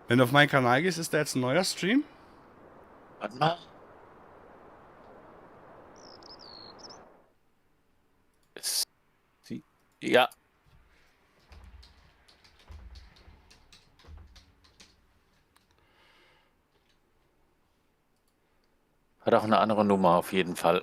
Wenn du auf meinen Kanal gehst, ist da jetzt ein neuer Stream? Warte mal. Es sieht, ja, hat auch eine andere Nummer auf jeden Fall.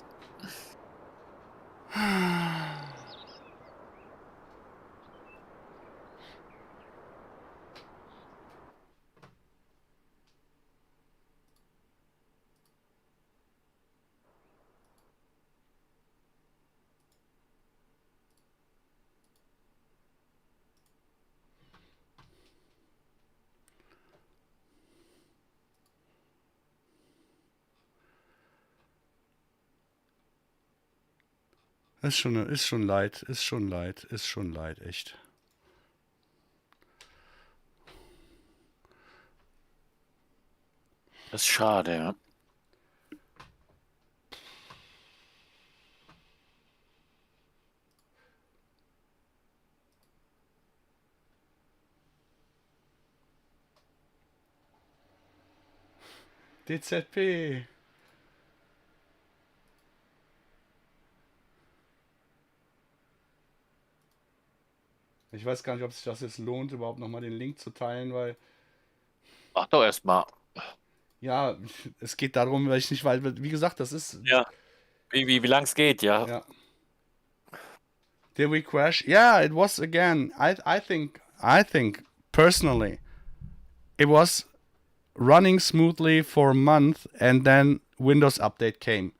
Ist schon leid, ist schon leid, ist schon leid, echt. Das ist schade, ja. DZP. Ich weiß gar nicht, ob sich das jetzt lohnt, überhaupt nochmal den Link zu teilen, weil, Mach doch erstmal. ja, es geht darum, weil ich nicht weiß, wie gesagt, das ist, Ja. Wie lang es geht, ja. ja. Did we crash? Yeah, it was again. I think personally, it was running smoothly for a month, and then Windows update came.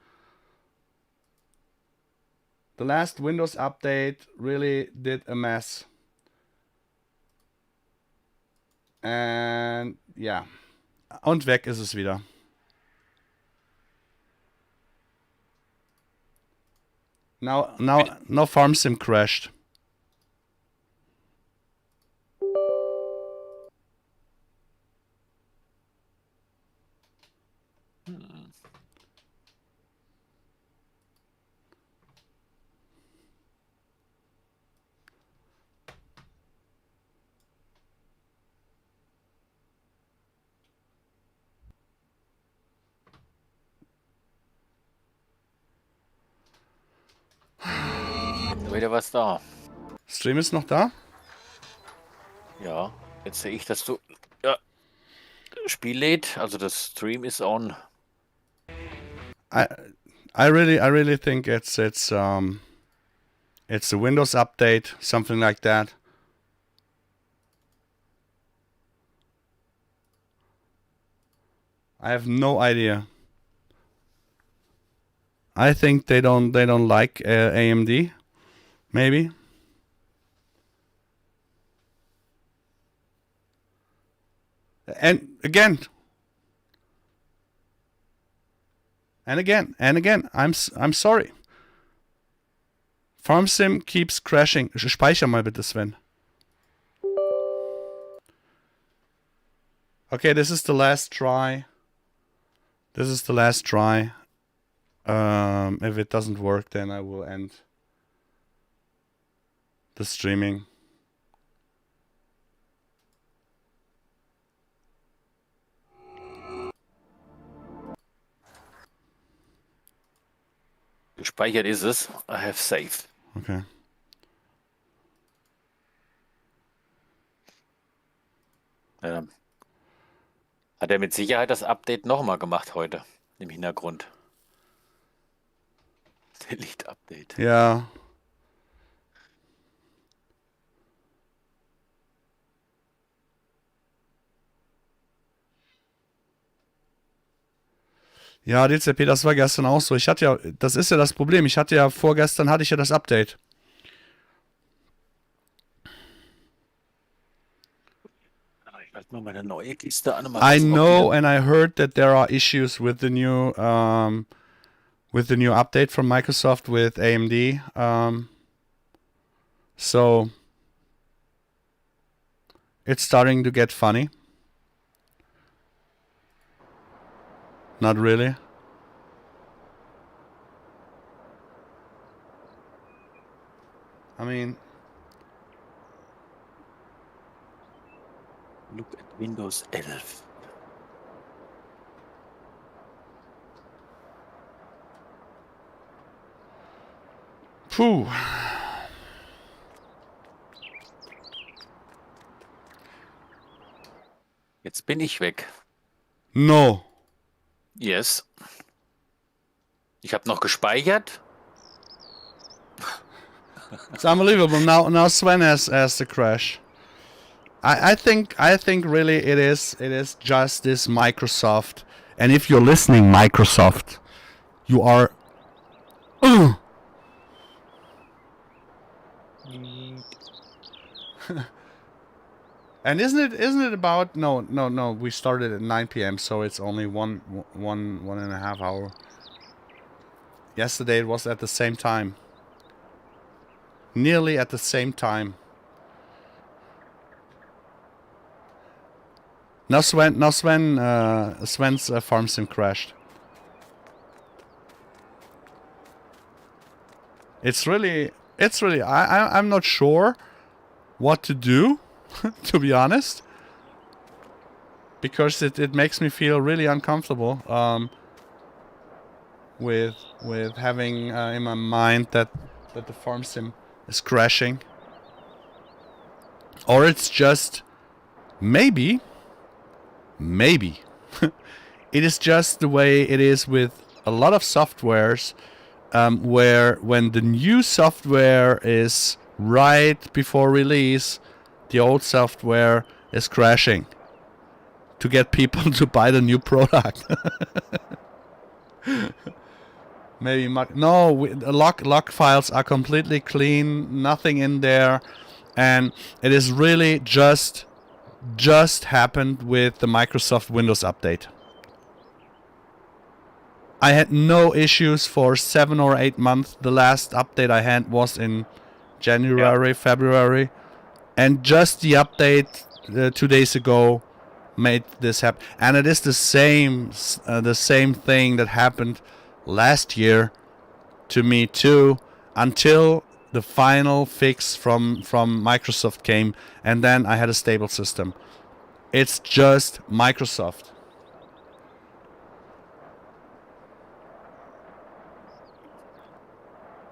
The last Windows update really did a mess. And ja. Und weg ist es wieder. Now Farm Sim crashed. Hm. Wieder was da. Stream ist noch da? Ja, jetzt sehe ich, dass du. Ja, Spiel lädt, also das Stream ist on. I I really think it's a Windows update, something like that. I have no idea. I think they don't like AMD, maybe. And again, I'm sorry. Farm Sim keeps crashing. Speicher mal bitte, Sven. Okay, this is the last try. This is the last try. If it doesn't work, then I will end the streaming. Gespeichert ist es. I have saved. Okay. Ja, hat er mit Sicherheit das Update nochmal gemacht heute im Hintergrund. Delete Update. Ja. Ja, DCP, das war gestern auch so. Ich hatte ja, das ist ja das Problem. Vorgestern hatte ich ja das Update. Ich werde mal meine neue Kiste an. Mal I gucken, ob die know, dann. and I heard that there are issues with the new update from Microsoft with AMD. So it's starting to get funny. Not really. I mean, Look at Windows 11. Puh. Jetzt bin ich weg. No. Yes. Ich habe noch gespeichert. It's unbelievable. Now Sven has the crash. I think really it is just this Microsoft. And if you're listening, Microsoft, you are. And isn't it about no, we started at 9 p.m. so it's only one and a half hour. Yesterday it was at the same time. Nearly at the same time. Now Sven's farm sim crashed. It's really I'm not sure what to do, to be honest, because it makes me feel really uncomfortable with having in my mind that the farm sim is crashing, or it's just maybe it is just the way it is with a lot of softwares, where when the new software is right before release, the old software is crashing to get people to buy the new product. Maybe log files are completely clean, nothing in there, and it is really just happened with the Microsoft Windows update. I had no issues for 7 or 8 months. The last update I had was in January, February, and just the update 2 days ago made this happen. And it is the same thing that happened last year to me too, until the final fix from Microsoft came, and then I had a stable system. It's just Microsoft.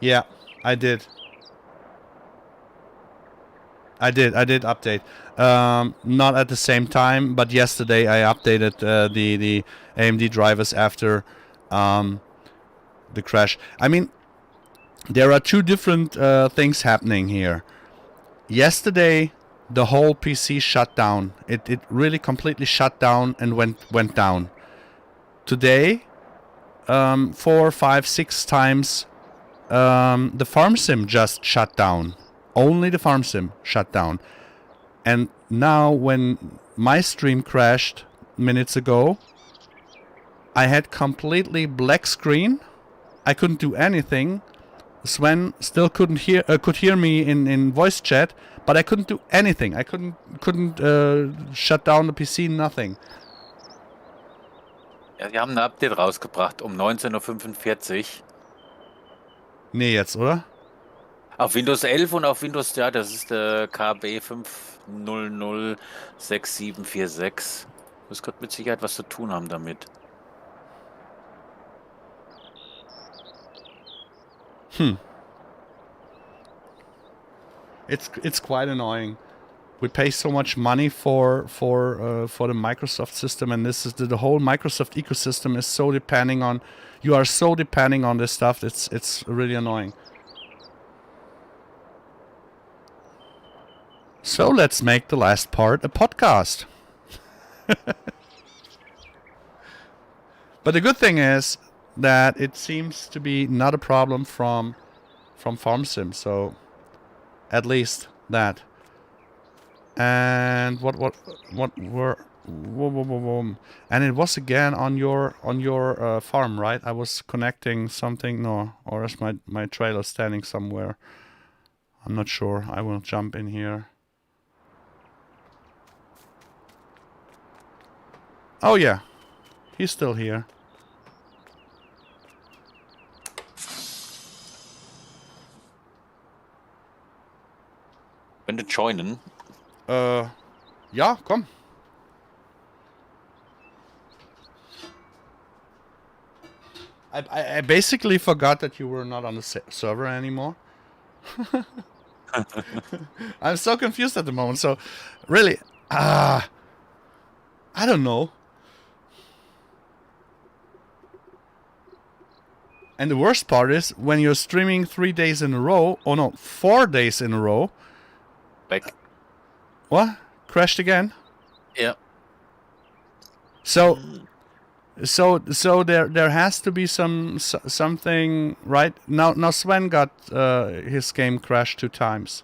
Yeah, I did update. Not at the same time, but yesterday I updated the AMD drivers after the crash. I mean, there are two different things happening here. Yesterday, the whole PC shut down. It really completely shut down and went down. Today, 4, 5, 6 times, the farm sim just shut down. Only the farm sim shut down. And now when my stream crashed minutes ago, I had completely black screen. I couldn't do anything. Sven still could hear me in voice chat, but I couldn't do anything. I couldn't shut down the PC, nothing. Ja, sie haben ein Update rausgebracht um 19:45 Uhr. Nee, jetzt, oder? Auf Windows 11 und auf Windows, ja, das ist der KB 5006746. Das könnte mit Sicherheit was zu tun haben damit. It's quite annoying. We pay so much money for the Microsoft system, and this is the whole Microsoft ecosystem is so depending on. You are so depending on this stuff. It's really annoying. So let's make the last part a podcast. But the good thing is that it seems to be not a problem from FarmSim, so at least that. And what were and it was again on your farm, right? I was connecting something, no, or is my trailer standing somewhere? I'm not sure. I will jump in here. Oh yeah, he's still here. Wenn du joinen. Ja, komm. I basically forgot that you were not on the server anymore. I'm so confused at the moment. So, really, I don't know. And the worst part is when you're streaming 3 days in a row, or no, 4 days in a row. Back. What? Crashed again? Yeah. So there has to be something, right? Now Sven got his game crashed 2 times.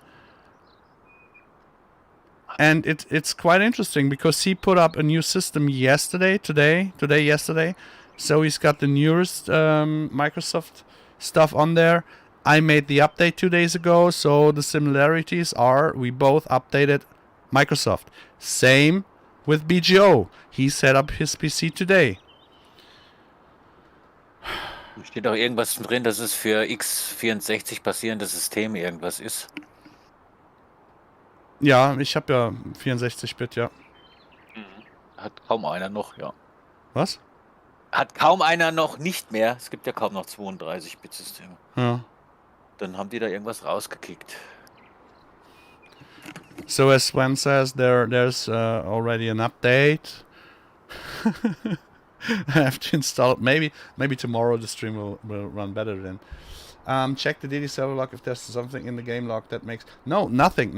And it's quite interesting because he put up a new system yesterday. So he's got the newest Microsoft stuff on there. I made the update 2 days ago, so the similarities are we both updated Microsoft. Same with BGO. He set up his PC today. Steht auch irgendwas drin, dass es für x64 basierende Systeme irgendwas ist. Ja, ich habe ja 64-Bit, ja. Hat kaum einer noch, ja. Was? Hat kaum einer noch nicht mehr. Es gibt ja kaum noch 32-Bit-Systeme. Ja. Dann haben die da irgendwas rausgekickt. So as Sven says, there's already an update. I have to install it. Maybe tomorrow the stream will run better then. Check the DD server log if there's something in the game log that makes... No, nothing.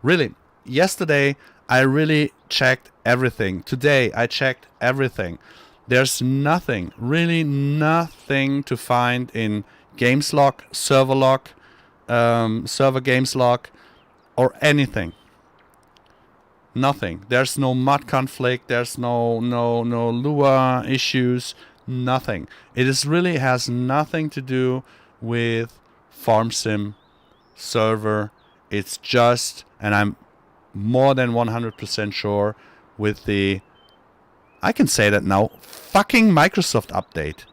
Really, yesterday I really checked everything. Today I checked everything. There's nothing, really nothing to find in games log, server log, server games log, or anything. Nothing. There's no mod conflict. There's no Lua issues. Nothing. It is really has nothing to do with farm sim server. It's just, and I'm more than 100% sure with the, I can say that now, fucking Microsoft update.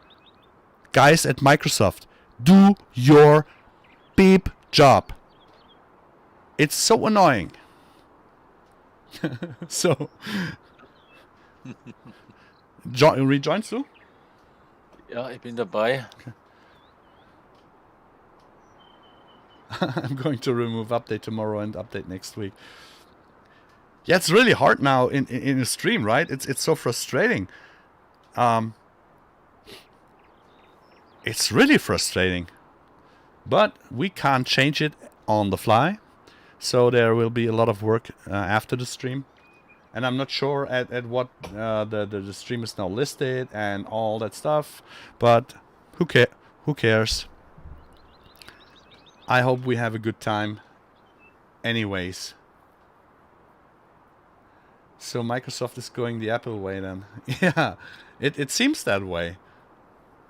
Guys at Microsoft, do your beep job. It's so annoying. So, rejoinst du? Ja, ich bin dabei. Okay. I'm going to remove update tomorrow and update next week. Yeah, it's really hard now in a stream, right? It's so frustrating. It's really frustrating. But we can't change it on the fly. So there will be a lot of work after the stream. And I'm not sure at what the stream is now listed and all that stuff. But who cares? I hope we have a good time. Anyways. So Microsoft is going the Apple way then. Yeah, it seems that way.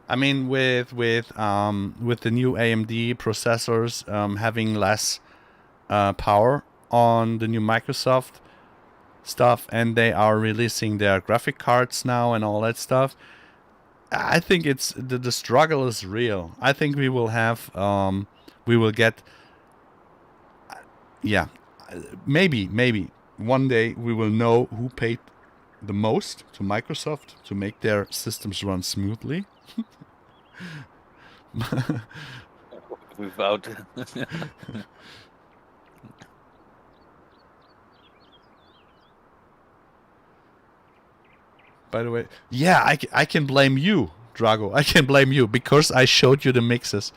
I mean, with the new AMD processors having less power on the new Microsoft stuff, and they are releasing their graphic cards now and all that stuff. I think it's the struggle is real. I think we will have we will get yeah, maybe one day we will know who paid the most to Microsoft to make their systems run smoothly. Without. By the way, yeah, I can blame you, Drago. I can blame you because I showed you the mixes.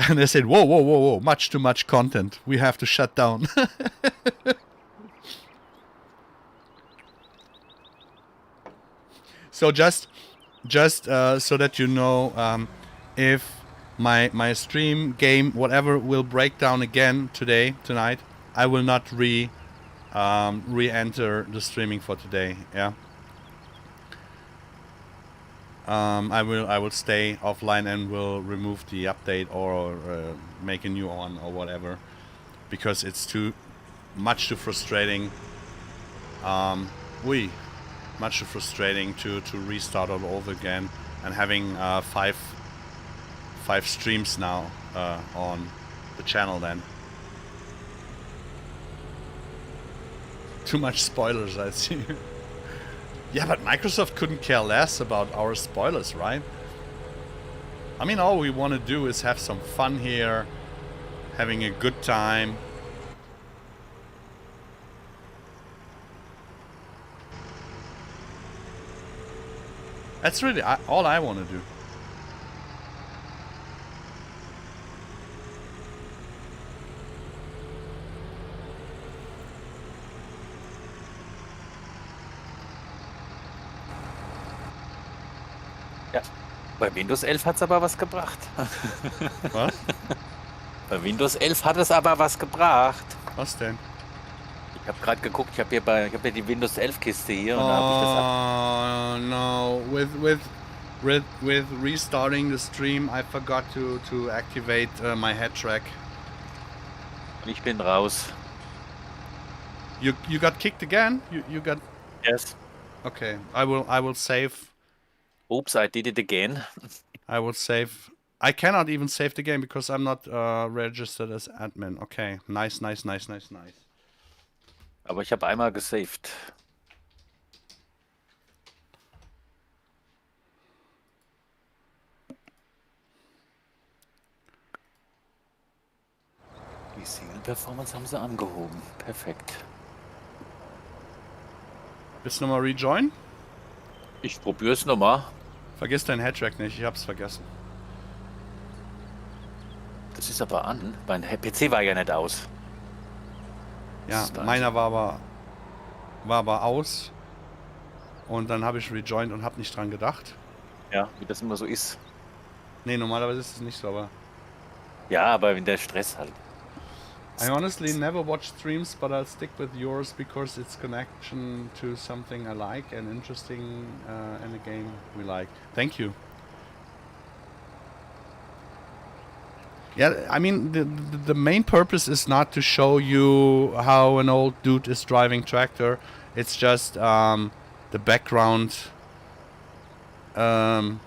And they said, whoa, much too much content. We have to shut down. So just so that you know, if my stream game whatever will break down again tonight, I will not re-enter the streaming for today. Yeah. I will stay offline and will remove the update or make a new one or whatever, because it's much too frustrating. Much too frustrating to restart all over again and having five streams now on the channel then. Too much spoilers, I see. Yeah, but Microsoft couldn't care less about our spoilers, right? I mean, all we want to do is have some fun here, having a good time. That's really all I want to do. Ja, bei Windows 11 hat es aber was gebracht. Was? Bei Windows 11 hat es aber was gebracht. Was denn? Ich habe gerade geguckt, ich habe ja die Windows 11 Kiste hier und da habe ich das ab. No, with restarting the stream, I forgot to activate my head track. Und ich bin raus. You got kicked again? You got? Yes. Okay, I will save. Oops, I did it again. I will save. I cannot even save the game because I'm not registered as admin. Okay, nice. Aber ich habe einmal gesaved. Die Single-Performance haben sie angehoben. Perfekt. Willst du nochmal rejoin? Ich probiere es nochmal. Vergiss deinen Headtrack nicht, ich hab's vergessen. Das ist aber an. Mein PC war ja nicht aus. Ja, meiner war aber aus. Und dann habe ich rejoined und habe nicht dran gedacht. Ja, wie das immer so ist. Nee, normalerweise ist es nicht so, aber... Ja, aber wenn der Stress halt. I honestly never watch streams, but I'll stick with yours because it's connection to something I like and interesting in a game we like. Thank you. Yeah, I mean, the main purpose is not to show you how an old dude is driving tractor. It's just the background to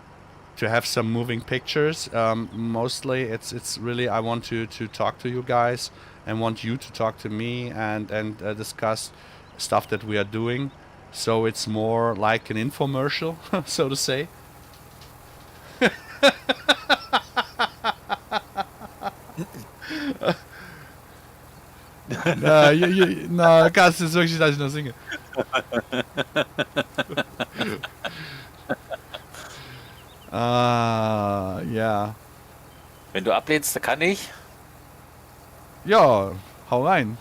have some moving pictures. Mostly, it's really I want to talk to you guys and want you to talk to me and discuss stuff that we are doing. So it's more like an infomercial, so to say. Na, Gast ist wirklich, dass ich noch singe. Ja. Wenn du ablehnst, dann kann ich. Ja, hau rein.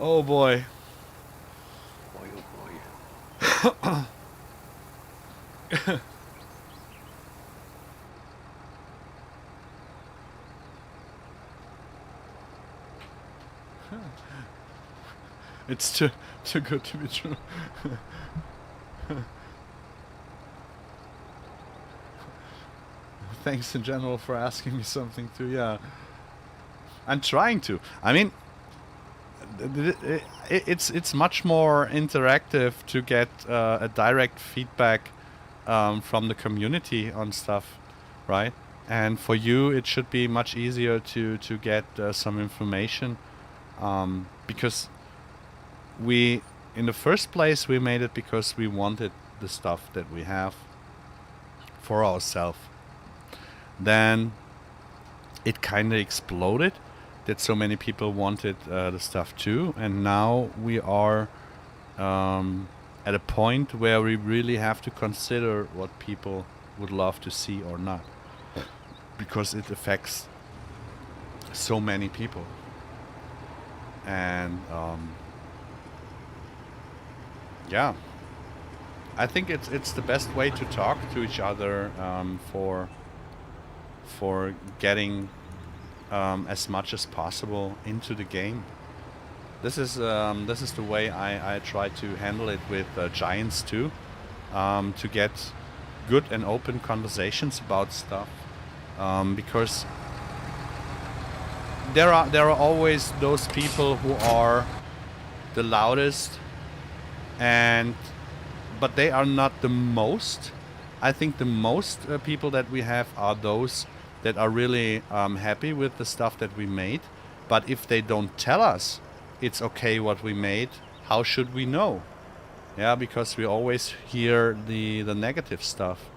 Oh boy. Boy, oh boy. It's too good to be true. Thanks in general for asking me something too. Yeah, I'm trying to. I mean, it's much more interactive to get a direct feedback from the community on stuff, right? And for you, it should be much easier to get some information because we, in the first place, we made it because we wanted the stuff that we have for ourselves. Then it kind of exploded that so many people wanted the stuff too, and now we are at a point where we really have to consider what people would love to see or not, because it affects so many people. And yeah, I think it's the best way to talk to each other for getting as much as possible into the game. This is the way I try to handle it with Giants too, to get good and open conversations about stuff, because there are always those people who are the loudest, but they are not the most. I think the most people that we have are those that are really happy with the stuff that we made. But if they don't tell us it's okay what we made, how should we know? Yeah, because we always hear the negative stuff.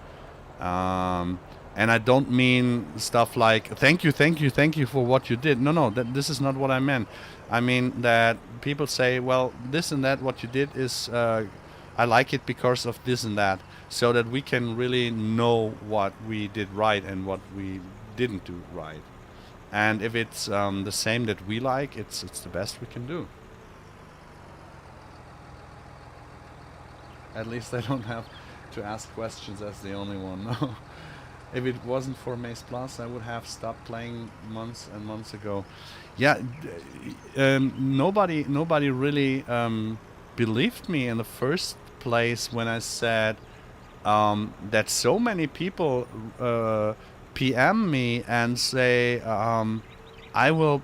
And I don't mean stuff like thank you for what you did. No, this is not what I meant. I mean that people say, well, this and that what you did is I like it because of this and that, so that we can really know what we did right and what we didn't do right. And if it's the same that we like, it's the best we can do. At least I don't have to ask questions as the only one. No. If it wasn't for MaizePlus, I would have stopped playing months and months ago. Yeah, nobody really believed me in the first place when I said that so many people PM me and say I will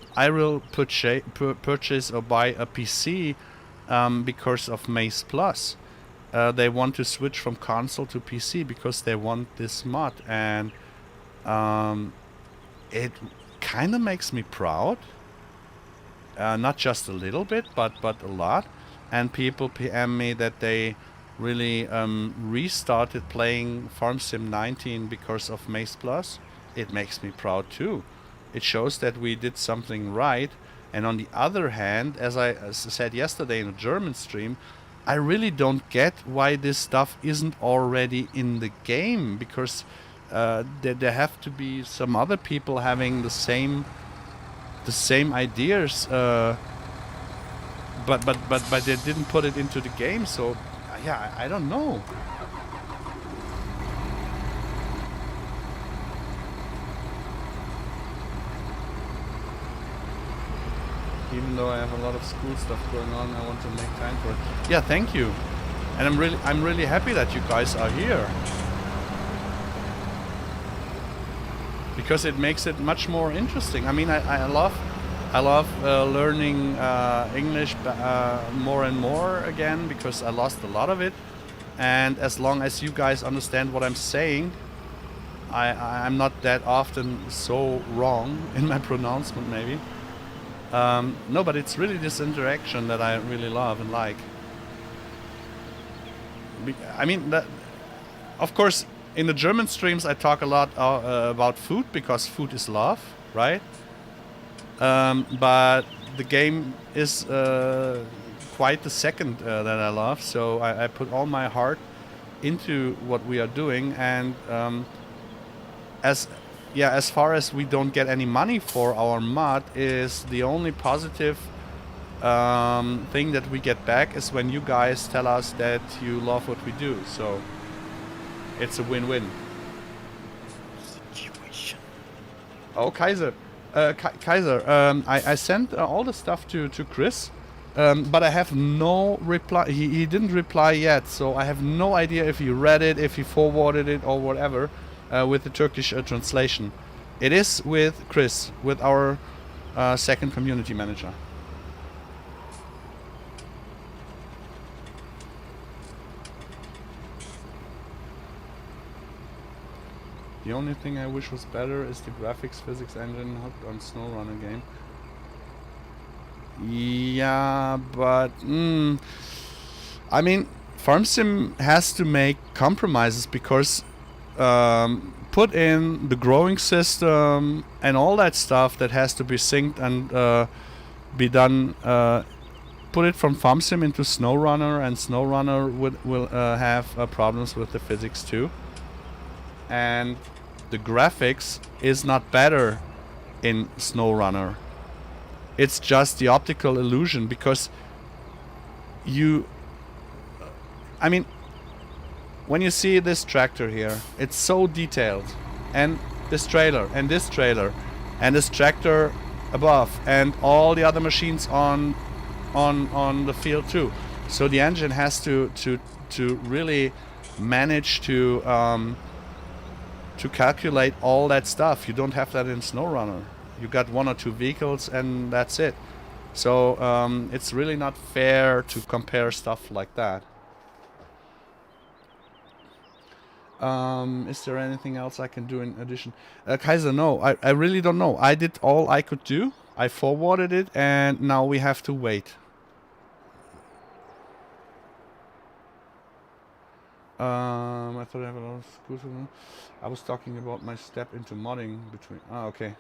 purchase or buy a PC because of MaizePlus. They want to switch from console to PC because they want this mod, and it kind of makes me proud. Not just a little bit, but a lot. And people PM me that they really restarted playing Farm Sim 19 because of MaizePlus. It makes me proud too. It shows that we did something right. And on the other hand, as I said yesterday in a German stream, I really don't get why this stuff isn't already in the game, because there have to be some other people having the same ideas, but they didn't put it into the game. So yeah, I don't know. Even though I have a lot of school stuff going on, I want to make time for it. Yeah, thank you. And I'm really happy that you guys are here, because it makes it much more interesting. I mean, I love learning English more and more again, because I lost a lot of it. And as long as you guys understand what I'm saying, I'm not that often so wrong in my pronouncement, maybe. No, but it's really this interaction that I really love and like. I mean, of course, in the German streams I talk a lot about food, because food is love, right? But the game is quite the second that I love, so I put all my heart into what we are doing. And as far as we don't get any money for our mod, is the only positive thing that we get back is when you guys tell us that you love what we do. So it's a win-win. Situation. Oh, Kaiser. Kaiser, I sent all the stuff to Chris, but I have no reply. He didn't reply yet, so I have no idea if he read it, if he forwarded it, or whatever. With the Turkish translation. It is with Chris, with our second community manager. The only thing I wish was better is the graphics physics engine hooked on SnowRunner game. Yeah, but I mean, Farm Sim has to make compromises, because put in the growing system and all that stuff that has to be synced and be done. Put it from Farm Sim into SnowRunner, and SnowRunner will have problems with the physics too. And the graphics is not better in SnowRunner. It's just the optical illusion, because I mean, when you see this tractor here, it's so detailed, and this trailer, and this trailer, and this tractor above, and all the other machines on the field too. So the engine has to really manage to calculate all that stuff. You don't have that in SnowRunner. You got one or two vehicles, and that's it. So it's really not fair to compare stuff like that. Is there anything else I can do in addition? Kaiser, no, I really don't know. I did all I could do. I forwarded it, and now we have to wait. I thought I have a lot of schools. I was talking about my step into modding between. Ah, okay.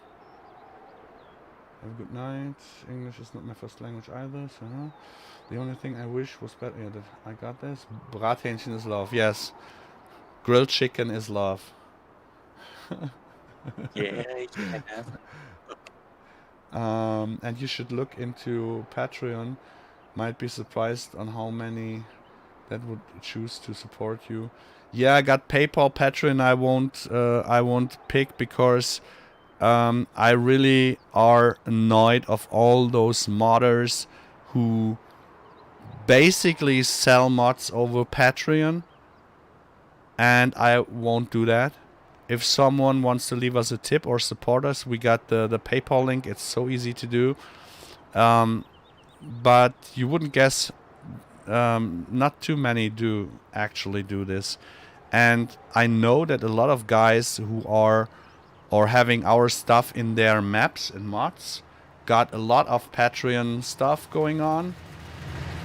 Have a good night. English is not my first language either, so no. The only thing I wish was better. Yeah, that I got this. Brathähnchen is love. Yes. Grilled chicken is love. Yeah. And you should look into Patreon. Might be surprised on how many that would choose to support you. Yeah, I got PayPal, Patreon. I won't pick because I really are annoyed of all those modders who basically sell mods over Patreon, and I won't do that. If someone wants to leave us a tip or support us, we got the PayPal link. It's so easy to do. But you wouldn't guess, not too many do actually do this. And I know that a lot of guys who are having our stuff in their maps and mods got a lot of Patreon stuff going on.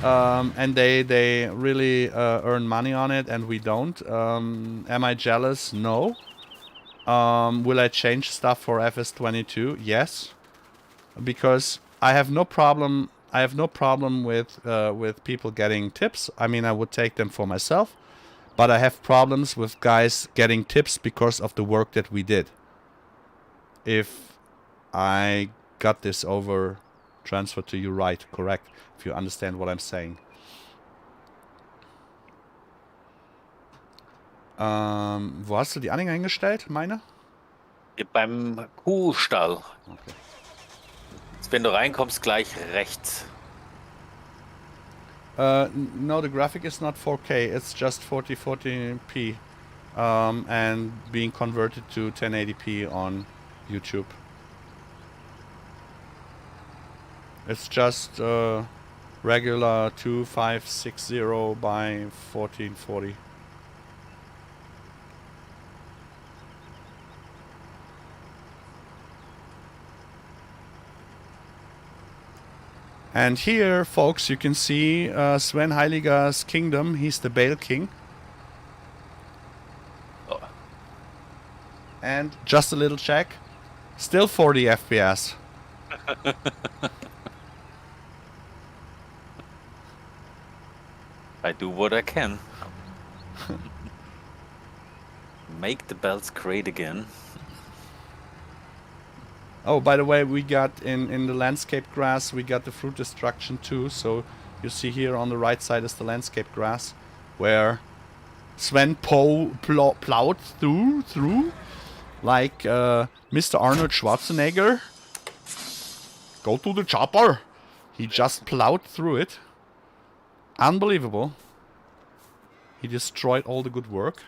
And they really earn money on it, and we don't. Am I jealous? No. Will I change stuff for FS22? Yes, because I have no problem. I have no problem with people getting tips. I mean, I would take them for myself, but I have problems with guys getting tips because of the work that we did. If I got this over transferred to you right, correct? If you understand what I'm saying. Wo hast du die Anhänger hingestellt, meine? Beim Kuhstall. Okay. Jetzt, wenn du reinkommst, gleich rechts. No, the graphic is not 4K. It's just 4040p, and being converted to 1080p on YouTube. It's just regular 2560 by 1440. And here, folks, you can see Sven Heiliger's kingdom. He's the Bale King. Oh. And just a little check. Still 40 FPS. I do what I can. Make the bells great again. Oh, by the way, we got in the landscape grass, we got the fruit destruction too. So you see here on the right side is the landscape grass, where Sven plowed through like Mr. Arnold Schwarzenegger. Go to the chopper. He just plowed through it. Unbelievable. He destroyed all the good work.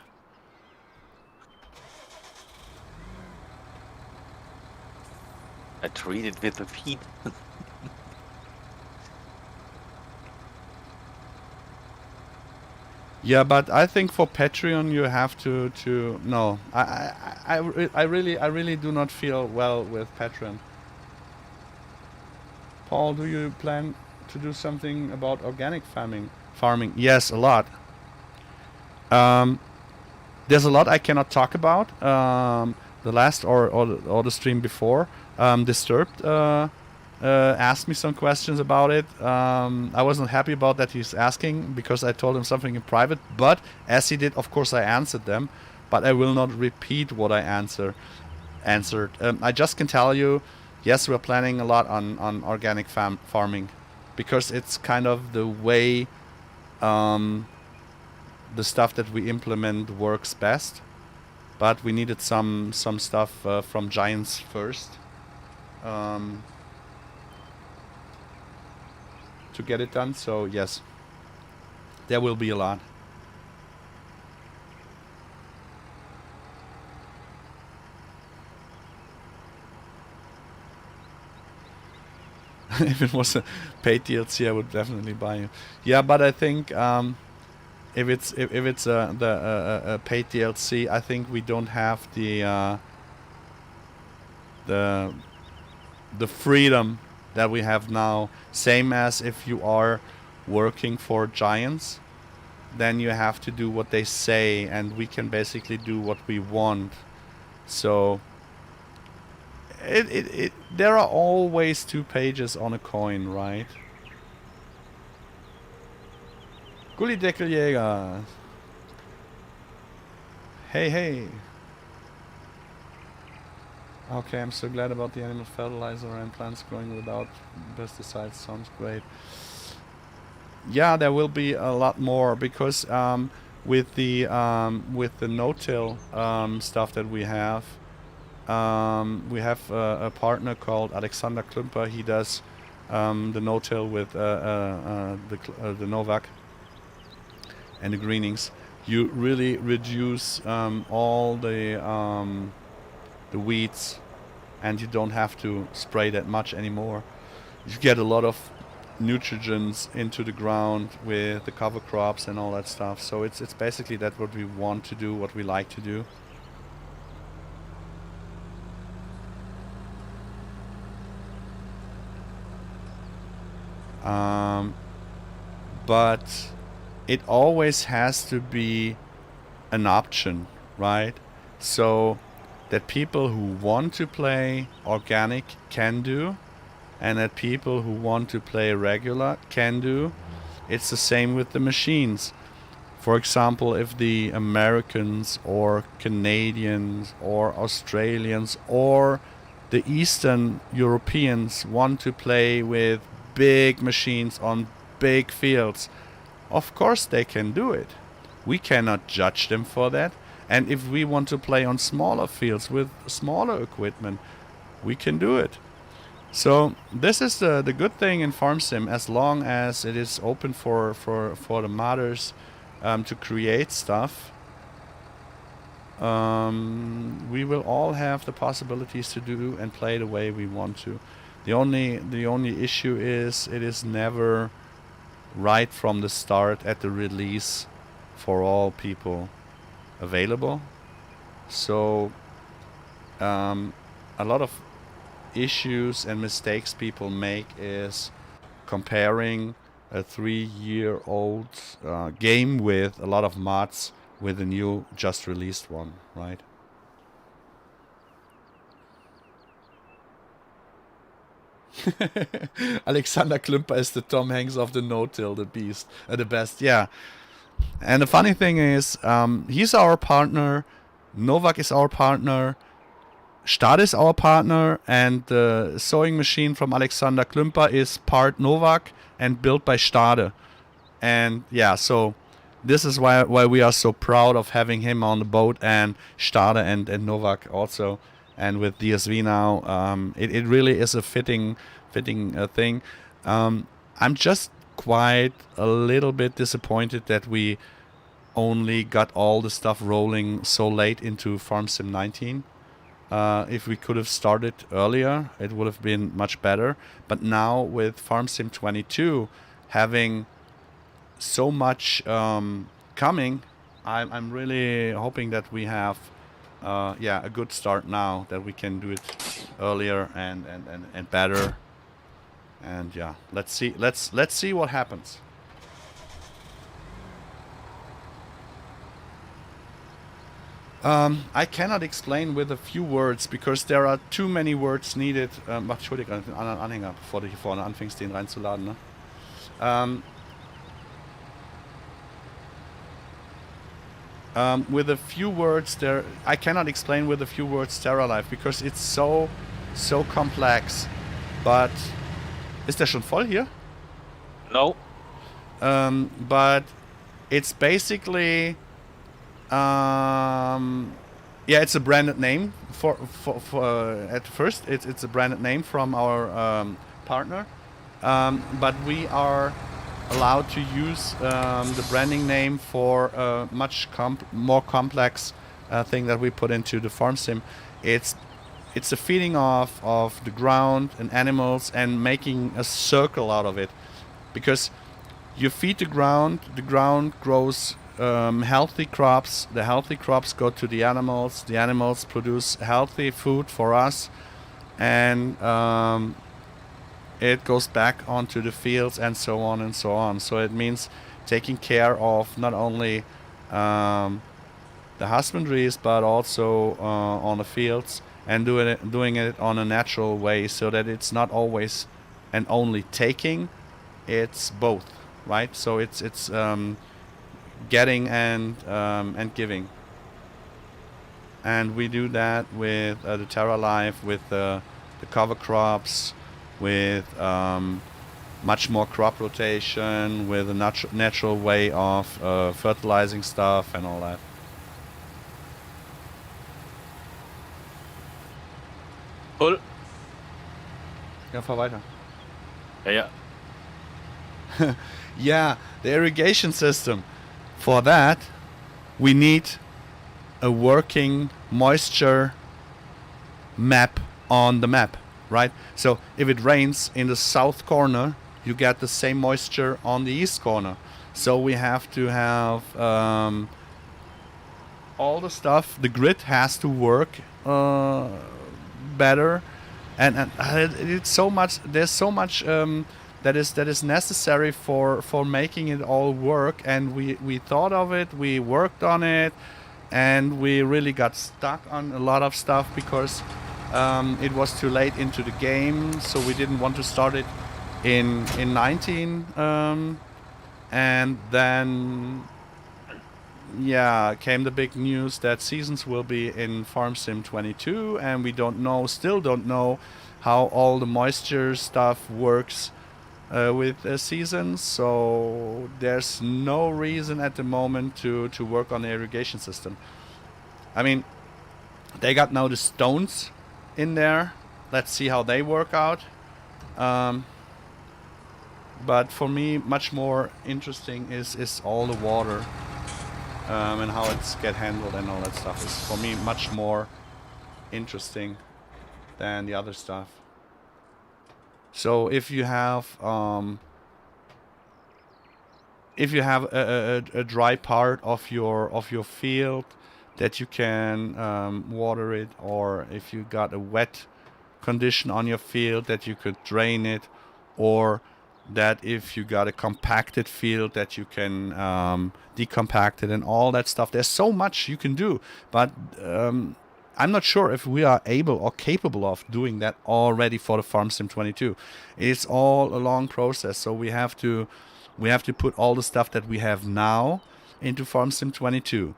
I treat it with the feet. Yeah, but I think for Patreon you have to no. I really do not feel well with Patreon. Paul, do you plan to do something about organic farming? Yes, a lot. There's a lot I cannot talk about. The last or the stream before, Disturbed asked me some questions about it. I wasn't happy about that he's asking, because I told him something in private, but as he did, of course I answered them, but I will not repeat what I answered. I just can tell you, yes, we're planning a lot on organic farming, because it's kind of the way the stuff that we implement works best. But we needed some stuff from Giants first to get it done. So yes, there will be a lot. If it was a paid DLC, I would definitely buy you. Yeah, but I think if it's the paid DLC, I think we don't have the freedom that we have now. Same as if you are working for giants, then you have to do what they say, and we can basically do what we want. So there are always two pages on a coin, right? Gullideckeljäger. Hey, hey. Okay, I'm so glad about the animal fertilizer and plants growing without pesticides. Sounds great. Yeah, there will be a lot more because with the no-till stuff that we have a partner called Alexander Klümper. He does the no-till with the Novak and the greenings. You really reduce all the weeds, and you don't have to spray that much anymore. You get a lot of nutrients into the ground with the cover crops and all that stuff. So it's basically that what we want to do, what we like to do. But it always has to be an option, right? So that people who want to play organic can do, and that people who want to play regular can do. It's the same with the machines. For example, if the Americans or Canadians or Australians or the Eastern Europeans want to play with big machines on big fields, of course they can do it. We cannot judge them for that. And if we want to play on smaller fields with smaller equipment, we can do it. So this is the good thing in Farm Sim. As long as it is open for the modders to create stuff, we will all have the possibilities to do and play the way we want to. The only issue is it is never right from the start at the release for all people available. So a lot of issues and mistakes people make is comparing a 3-year-old game with a lot of mods with a new just released one, right? Alexander Klümper is the Tom Hanks of the no-till, the beast, the best, yeah. And the funny thing is, he's our partner, Novak is our partner, Stade is our partner, and the sewing machine from Alexander Klümper is part Novak and built by Stade. And yeah, so this is why we are so proud of having him on the boat, and Stade and Novak also. And with DSV now, it really is a fitting thing. I'm just quite a little bit disappointed that we only got all the stuff rolling so late into Farm Sim 19. If we could have started earlier, it would have been much better. But now with Farm Sim 22 having so much coming, I'm really hoping that we have a good start now, that we can do it earlier and better. And yeah, let's see what happens. I cannot explain with a few words, because there are too many words needed. Entschuldigung, den anderen Anhänger, bevor du hier vorne anfängst, den reinzuladen, ne? With a few words there, I cannot explain with a few words TerraLife, because it's so complex. But ist der schon voll hier? No. But it's basically it's a branded name for at first it's a branded name from our partner, but we are allowed to use the branding name for a much more complex thing that we put into the Farm Sim. It's a feeding of the ground and animals and making a circle out of it, because you feed the ground grows healthy crops. The healthy crops go to the animals. The animals produce healthy food for us, and it goes back onto the fields, and so on and so on. So it means taking care of not only the husbandries, but also on the fields, and doing it on a natural way, so that it's not always and only taking, it's both, right? So it's getting and giving, and we do that with the TerraLife, with the cover crops, with much more crop rotation, with a natural way of fertilizing stuff and all that. Cool. Ja, fahr weiter. Ja. Yeah, the irrigation system. For that, we need a working moisture map on the map, right? So if it rains in the south corner, you get the same moisture on the east corner. So we have to have all the stuff. The grid has to work better, and it's so much. There's so much that is necessary for making it all work. And we thought of it, we worked on it, and we really got stuck on a lot of stuff because it was too late into the game. So we didn't want to start it in 19, and then came the big news that seasons will be in Farm Sim 22, and we still don't know how all the moisture stuff works with seasons. So there's no reason at the moment to work on the irrigation system. I mean, they got now the stones in there. Let's see how they work out. But for me, much more interesting is all the water. And how it's get handled and all that stuff is for me much more interesting than the other stuff. So if you have a dry part of your field that you can water it, or if you got a wet condition on your field that you could drain it, or that if you got a compacted field that you can decompact it and all that stuff. There's so much you can do, but I'm not sure if we are able or capable of doing that already for the Farm Sim 22. It's all a long process, so we have to put all the stuff that we have now into Farm Sim 22.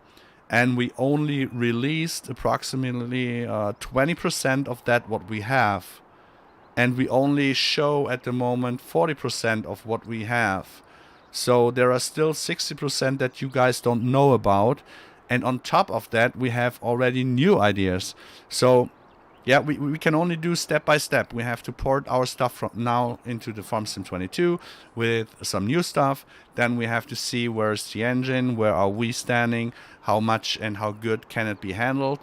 And we only released approximately 20% of that what we have. And we only show at the moment 40% of what we have. So there are still 60% that you guys don't know about. And on top of that, we have already new ideas. So yeah, we can only do step by step. We have to port our stuff from now into the Farm Sim 22 with some new stuff. Then we have to see where's the engine, where are we standing, how much and how good can it be handled,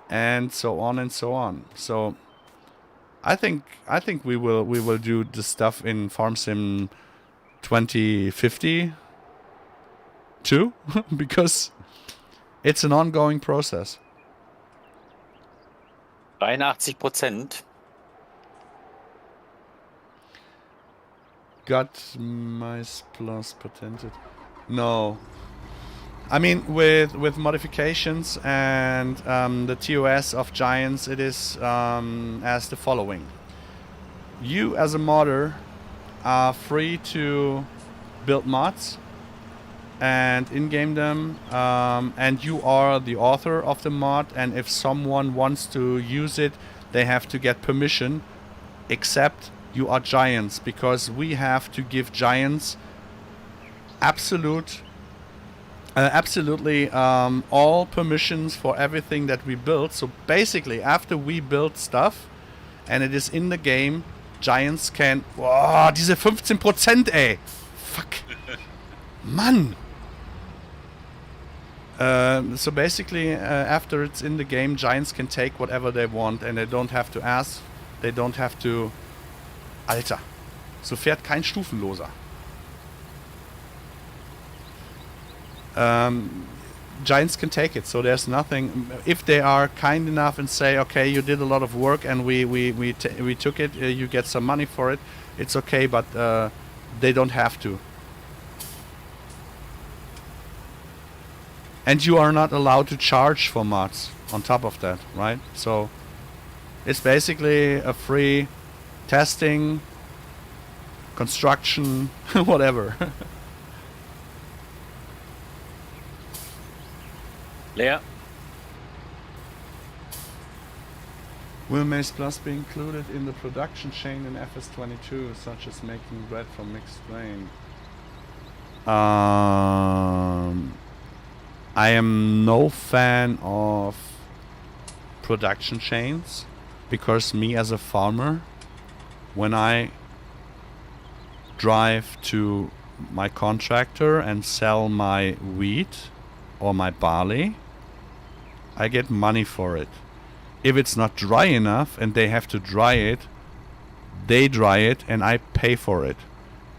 and so on and so on. So I think we will do the stuff in Farm Sim 2050 too, because it's an ongoing process. 83%. Got MaizePlus patented? No. I mean, with modifications and the TOS of Giants, it is as the following. You as a modder are free to build mods and in-game them, and you are the author of the mod, and if someone wants to use it, they have to get permission, except you are Giants, because we have to give Giants absolutely all permissions for everything that we build. So basically, after we build stuff and it is in the game, Giants can... Wow, diese 15%, ey! Fuck! Mann! So basically, after it's in the game, Giants can take whatever they want, and they don't have to ask, they don't have to... Alter, so fährt kein Stufenloser. Giants can take it. So there's nothing. If they are kind enough and say, okay, you did a lot of work and we took it, you get some money for it. It's okay, but they don't have to. And you are not allowed to charge for mods on top of that, right? So it's basically a free testing, construction, whatever. Leer. Will MaizePlus be included in the production chain in FS22, such as making bread from mixed grain? I am no fan of production chains, because me as a farmer, when I drive to my contractor and sell my wheat or my barley, I get money for it. If it's not dry enough and they have to dry it, they dry it and I pay for it.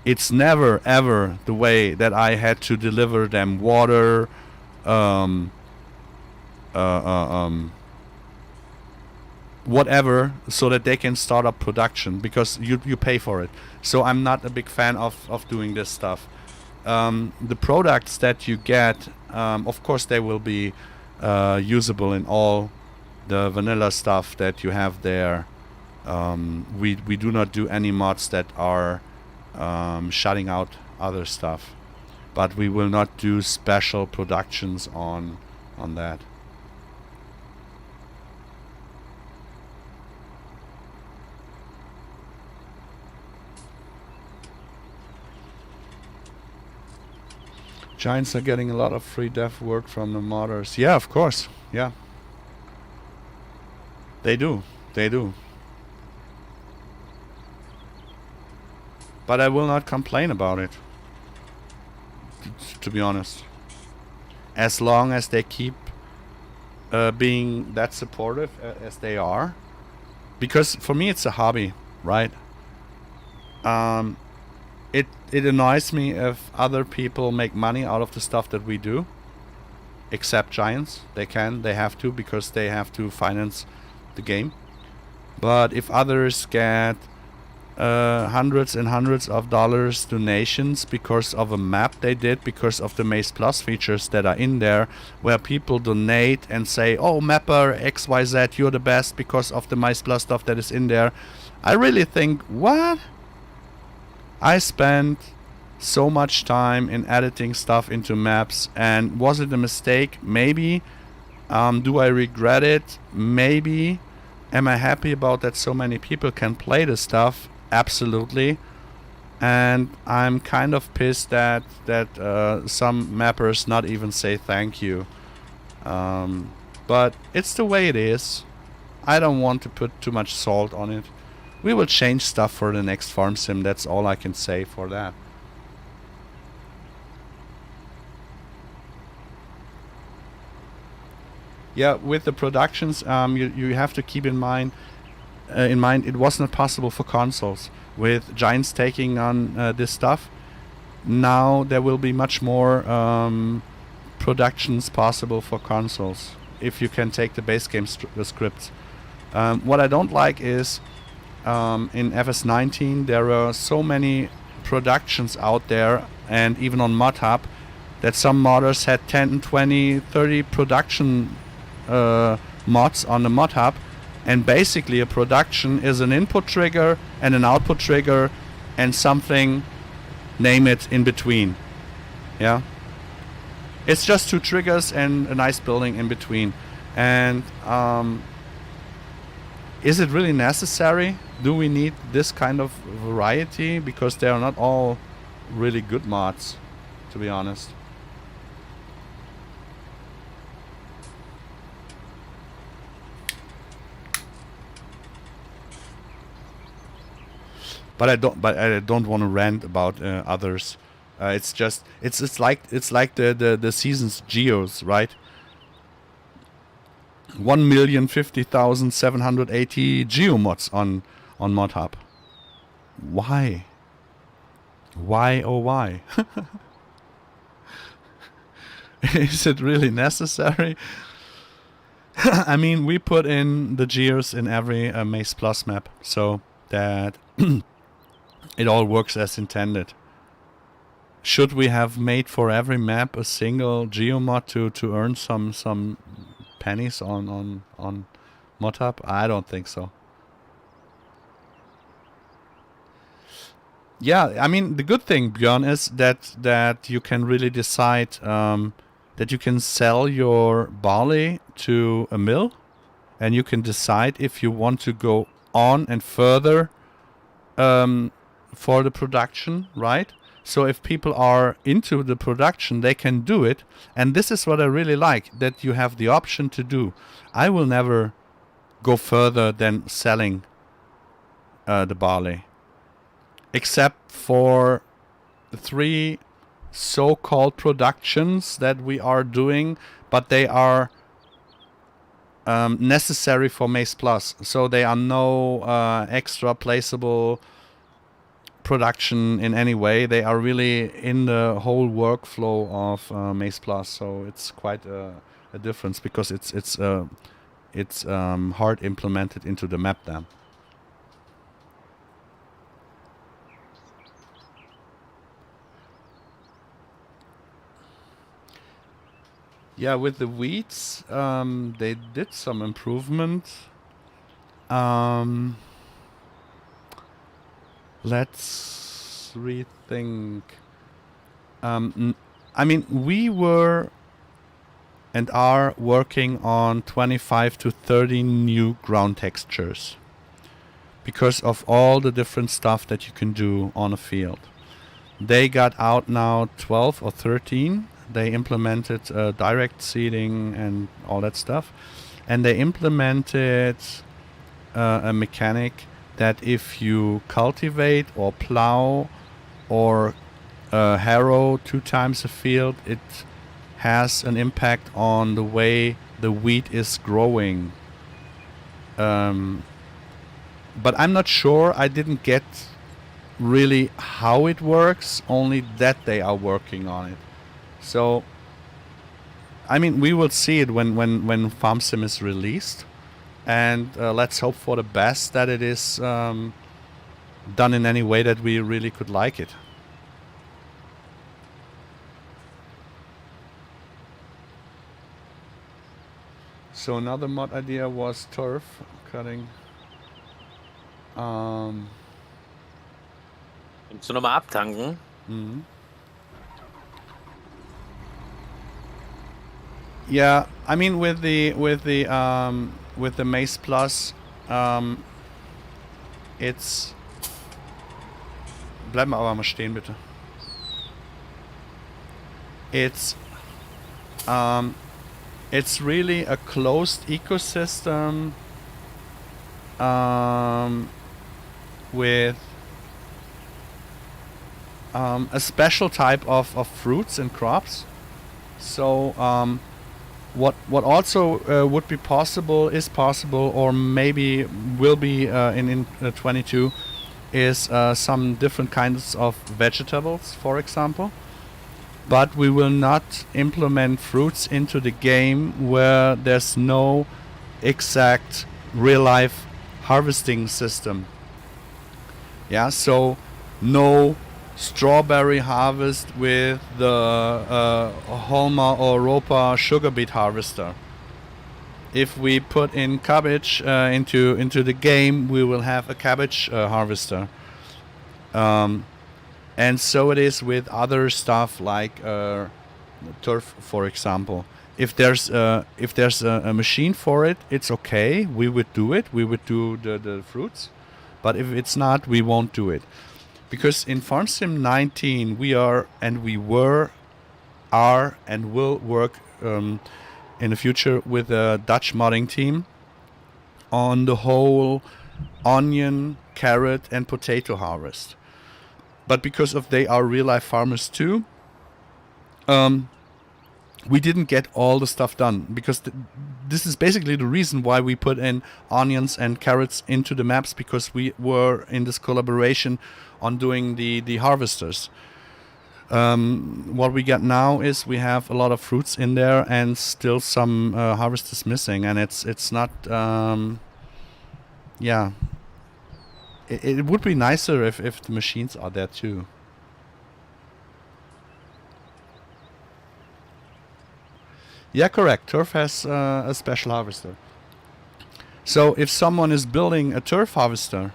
It's never ever the way that I had to deliver them water, whatever, so that they can start up production, because you pay for it. So I'm not a big fan of doing this stuff. The products that you get, of course they will be usable in all the vanilla stuff that you have there. We do not do any mods that are shutting out other stuff, but we will not do special productions on that. Giants are getting a lot of free dev work from the modders. Yeah, of course. Yeah. They do. They do. But I will not complain about it, to be honest. As long as they keep being that supportive as they are. Because for me it's a hobby, right? It annoys me if other people make money out of the stuff that we do. Except Giants. They have to, because they have to finance the game. But if others get hundreds and hundreds of dollars donations because of a map they did, because of the MaizePlus features that are in there, where people donate and say, oh, mapper XYZ, you're the best because of the MaizePlus stuff that is in there, I really think, what? I spent so much time in editing stuff into maps, and was it a mistake? Maybe. Do I regret it? Maybe. Am I happy about that so many people can play the stuff? Absolutely. And I'm kind of pissed that some mappers not even say thank you. But it's the way it is. I don't want to put too much salt on it. We will change stuff for the next farm sim. That's all I can say for that. Yeah, with the productions, you have to keep in mind it was not possible for consoles. With Giants taking on this stuff, now there will be much more productions possible for consoles if you can take the base game scripts. What I don't like is in FS19 there are so many productions out there, and even on ModHub, that some modders had 10, 20, 30 production mods on the ModHub, and basically a production is an input trigger and an output trigger and something, name it, in between. Yeah, it's just two triggers and a nice building in between. And is it really necessary? Do we need this kind of variety? Because they are not all really good mods, to be honest. But I don't want to rant about others. It's just it's like the season's geos, right? 1,050,780 geomods on ModHub. Why? Why, oh why? Is it really necessary? I mean, we put in the gears in every MaizePlus map so that it all works as intended. Should we have made for every map a single geomod to earn some pennies on ModHub? I don't think so. Yeah, I mean, the good thing, Björn, is that you can really decide that you can sell your barley to a mill, and you can decide if you want to go on and further for the production, right? So if people are into the production, they can do it. And this is what I really like, that you have the option to do. I will never go further than selling the barley. Except for 3 so-called productions that we are doing, but they are necessary for MaizePlus. So they are no extra placeable production in any way. They are really in the whole workflow of MaizePlus. So it's quite a difference because it's hard implemented into the map then. Yeah, with the weeds, they did some improvement. Let's rethink. I mean, we were and are working on 25 to 30 new ground textures because of all the different stuff that you can do on a field. They got out now 12 or 13. They implemented direct seeding and all that stuff. And they implemented a mechanic that if you cultivate or plow or harrow 2 times a field, it has an impact on the way the wheat is growing. But I'm not sure. I didn't get really how it works, only that they are working on it. So, I mean, we will see it when FarmSim is released, and let's hope for the best, that it is done in any way that we really could like it. So another mod idea was turf cutting. Willst du nochmal abtanken? Yeah, I mean with the MaizePlus, it's. Bleib mal aber mal stehen, bitte. It's really a closed ecosystem with a special type of fruits and crops. So what also would be possible, is possible, or maybe will be in 22, is some different kinds of vegetables, for example. But we will not implement fruits into the game where there's no exact real-life harvesting system. Yeah, so no strawberry harvest with the Holma or Ropa sugar beet harvester. If we put in cabbage into the game, we will have a cabbage harvester. And so it is with other stuff like turf, for example. If there's a machine for it, it's okay. We would do it. We would do the fruits. But if it's not, we won't do it. Because in FarmSim 19, we are and will work in the future with a Dutch modding team on the whole onion, carrot, and potato harvest. But because of they are real-life farmers too, we didn't get all the stuff done. Because this is basically the reason why we put in onions and carrots into the maps, because we were in this collaboration on doing the harvesters. What we got now is we have a lot of fruits in there and still some harvest is missing, and it's not. Yeah, it would be nicer if the machines are there too. Yeah, correct. Turf has a special harvester. So if someone is building a turf harvester,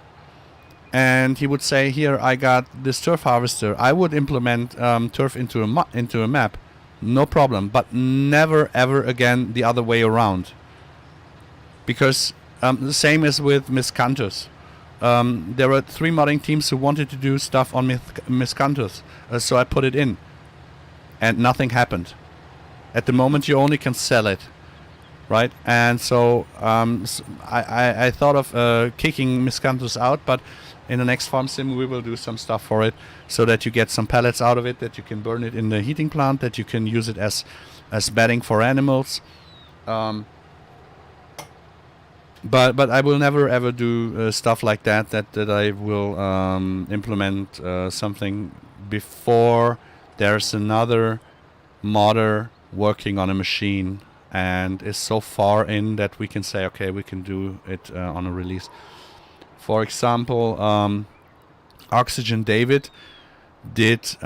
and he would say, "Here, I got this turf harvester," I would implement turf into a map, no problem. But never ever again the other way around. Because the same as with Miscanthus. There were 3 modding teams who wanted to do stuff on Miscanthus, so I put it in, and nothing happened. At the moment, you only can sell it, right? And so I thought of kicking Miscanthus out, but in the next farm sim we will do some stuff for it, so that you get some pellets out of it, that you can burn it in the heating plant, that you can use it as bedding for animals. But I will never ever do stuff like that. That I will implement something before there's another modder working on a machine and is so far in that we can say, okay, we can do it on a release. For example, Oxygen David did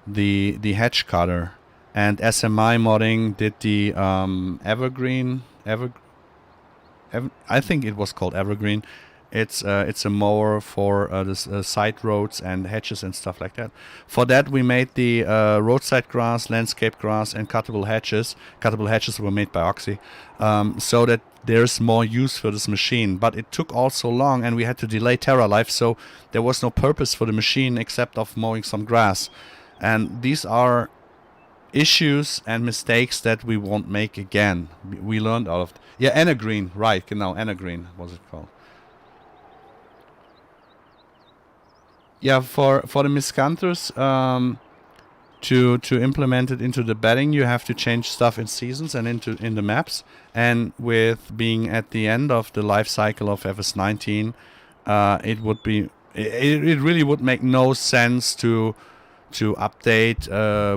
the hedge cutter, and SMI modding did the evergreen. I think it was called Evergreen. It's a mower for the side roads and hedges and stuff like that. For that, we made the roadside grass, landscape grass, and cuttable hedges. Cuttable hedges were made by Oxy, so that there's more use for this machine. But it took all so long, and we had to delay TerraLife, so there was no purpose for the machine except of mowing some grass. And these are issues and mistakes that we won't make again. We learned out of yeah, Evergreen, right? Genau, Evergreen was it called? Yeah, for the Miscanthus, to implement it into the bedding, you have to change stuff in seasons and in the maps. And with being at the end of the life cycle of FS19, it would be it really would make no sense to update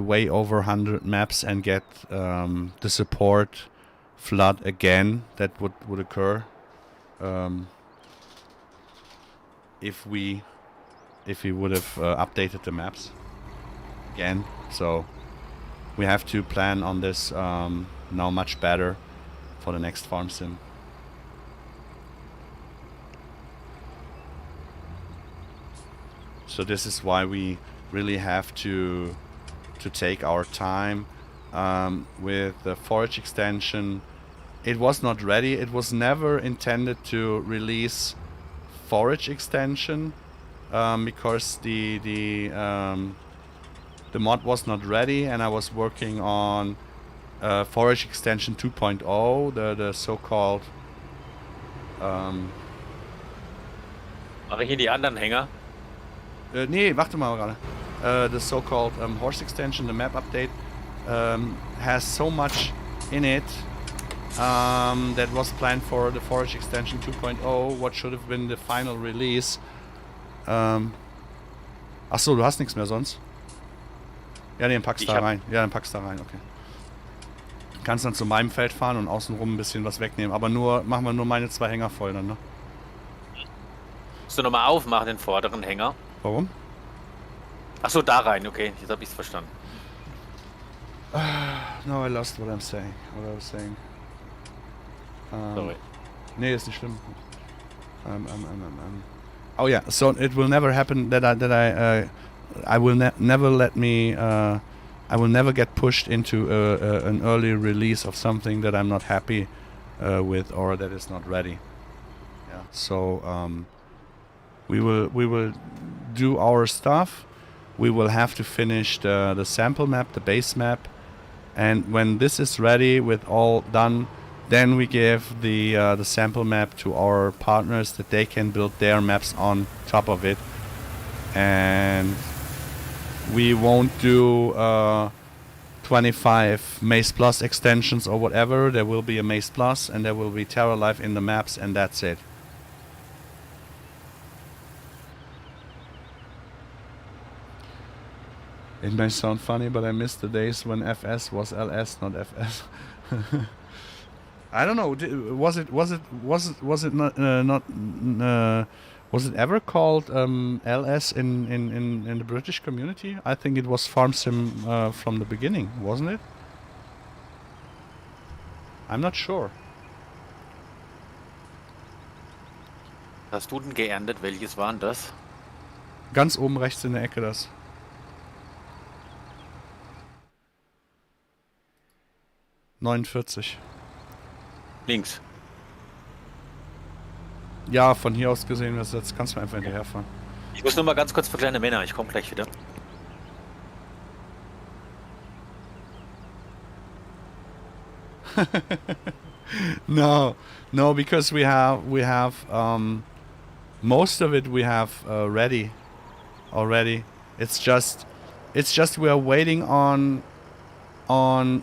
way over 100 maps and get the support flood again that would occur if we would have updated the maps again. So we have to plan on this now much better for the next farm sim. So this is why we really have to take our time with the forage extension. It was not ready. It was never intended to release forage extension because the mod was not ready, and I was working on forage extension 2.0, the so-called Mache ich hier die anderen Hänger? nee, warte mal gerade. The so-called horse extension, the map update, has so much in it that was planned for the forage extension 2.0, what should have been the final release. Achso, du hast nichts mehr sonst? Ja, den packst da rein. Ja, dann packst da rein, okay. Kannst dann zu meinem Feld fahren und außenrum ein bisschen was wegnehmen. Aber machen wir nur meine 2 Hänger voll dann, ne? Musst du nochmal aufmachen, den vorderen Hänger? Warum? Achso, da rein, okay. Jetzt habe ich es verstanden. No, I lost what I was saying. Sorry. Nee, ist nicht schlimm. Oh yeah, so it will never happen that I will never get pushed into an early release of something that I'm not happy with or that is not ready. Yeah. So we will do our stuff. We will have to finish the sample map, the base map, and when this is ready with all done, then we give the sample map to our partners that they can build their maps on top of it. And we won't do 25 MaizePlus extensions or whatever. There will be a MaizePlus and there will be TerraLife in the maps, and that's it. It may sound funny, but I miss the days when FS was LS, not FS. I don't know. Was it not was it ever called LS in the British community? I think it was Farm Sim from the beginning, wasn't it? I'm not sure. Hast du denn geerntet? Welches waren das? Ganz oben rechts in der Ecke das. ...49. Links. Ja, von hier aus gesehen, jetzt kannst du einfach hinterherfahren. Ich muss nur mal ganz kurz für kleine Männer. Ich komme gleich wieder. No, because we have most of it we have ready already. It's just we are waiting on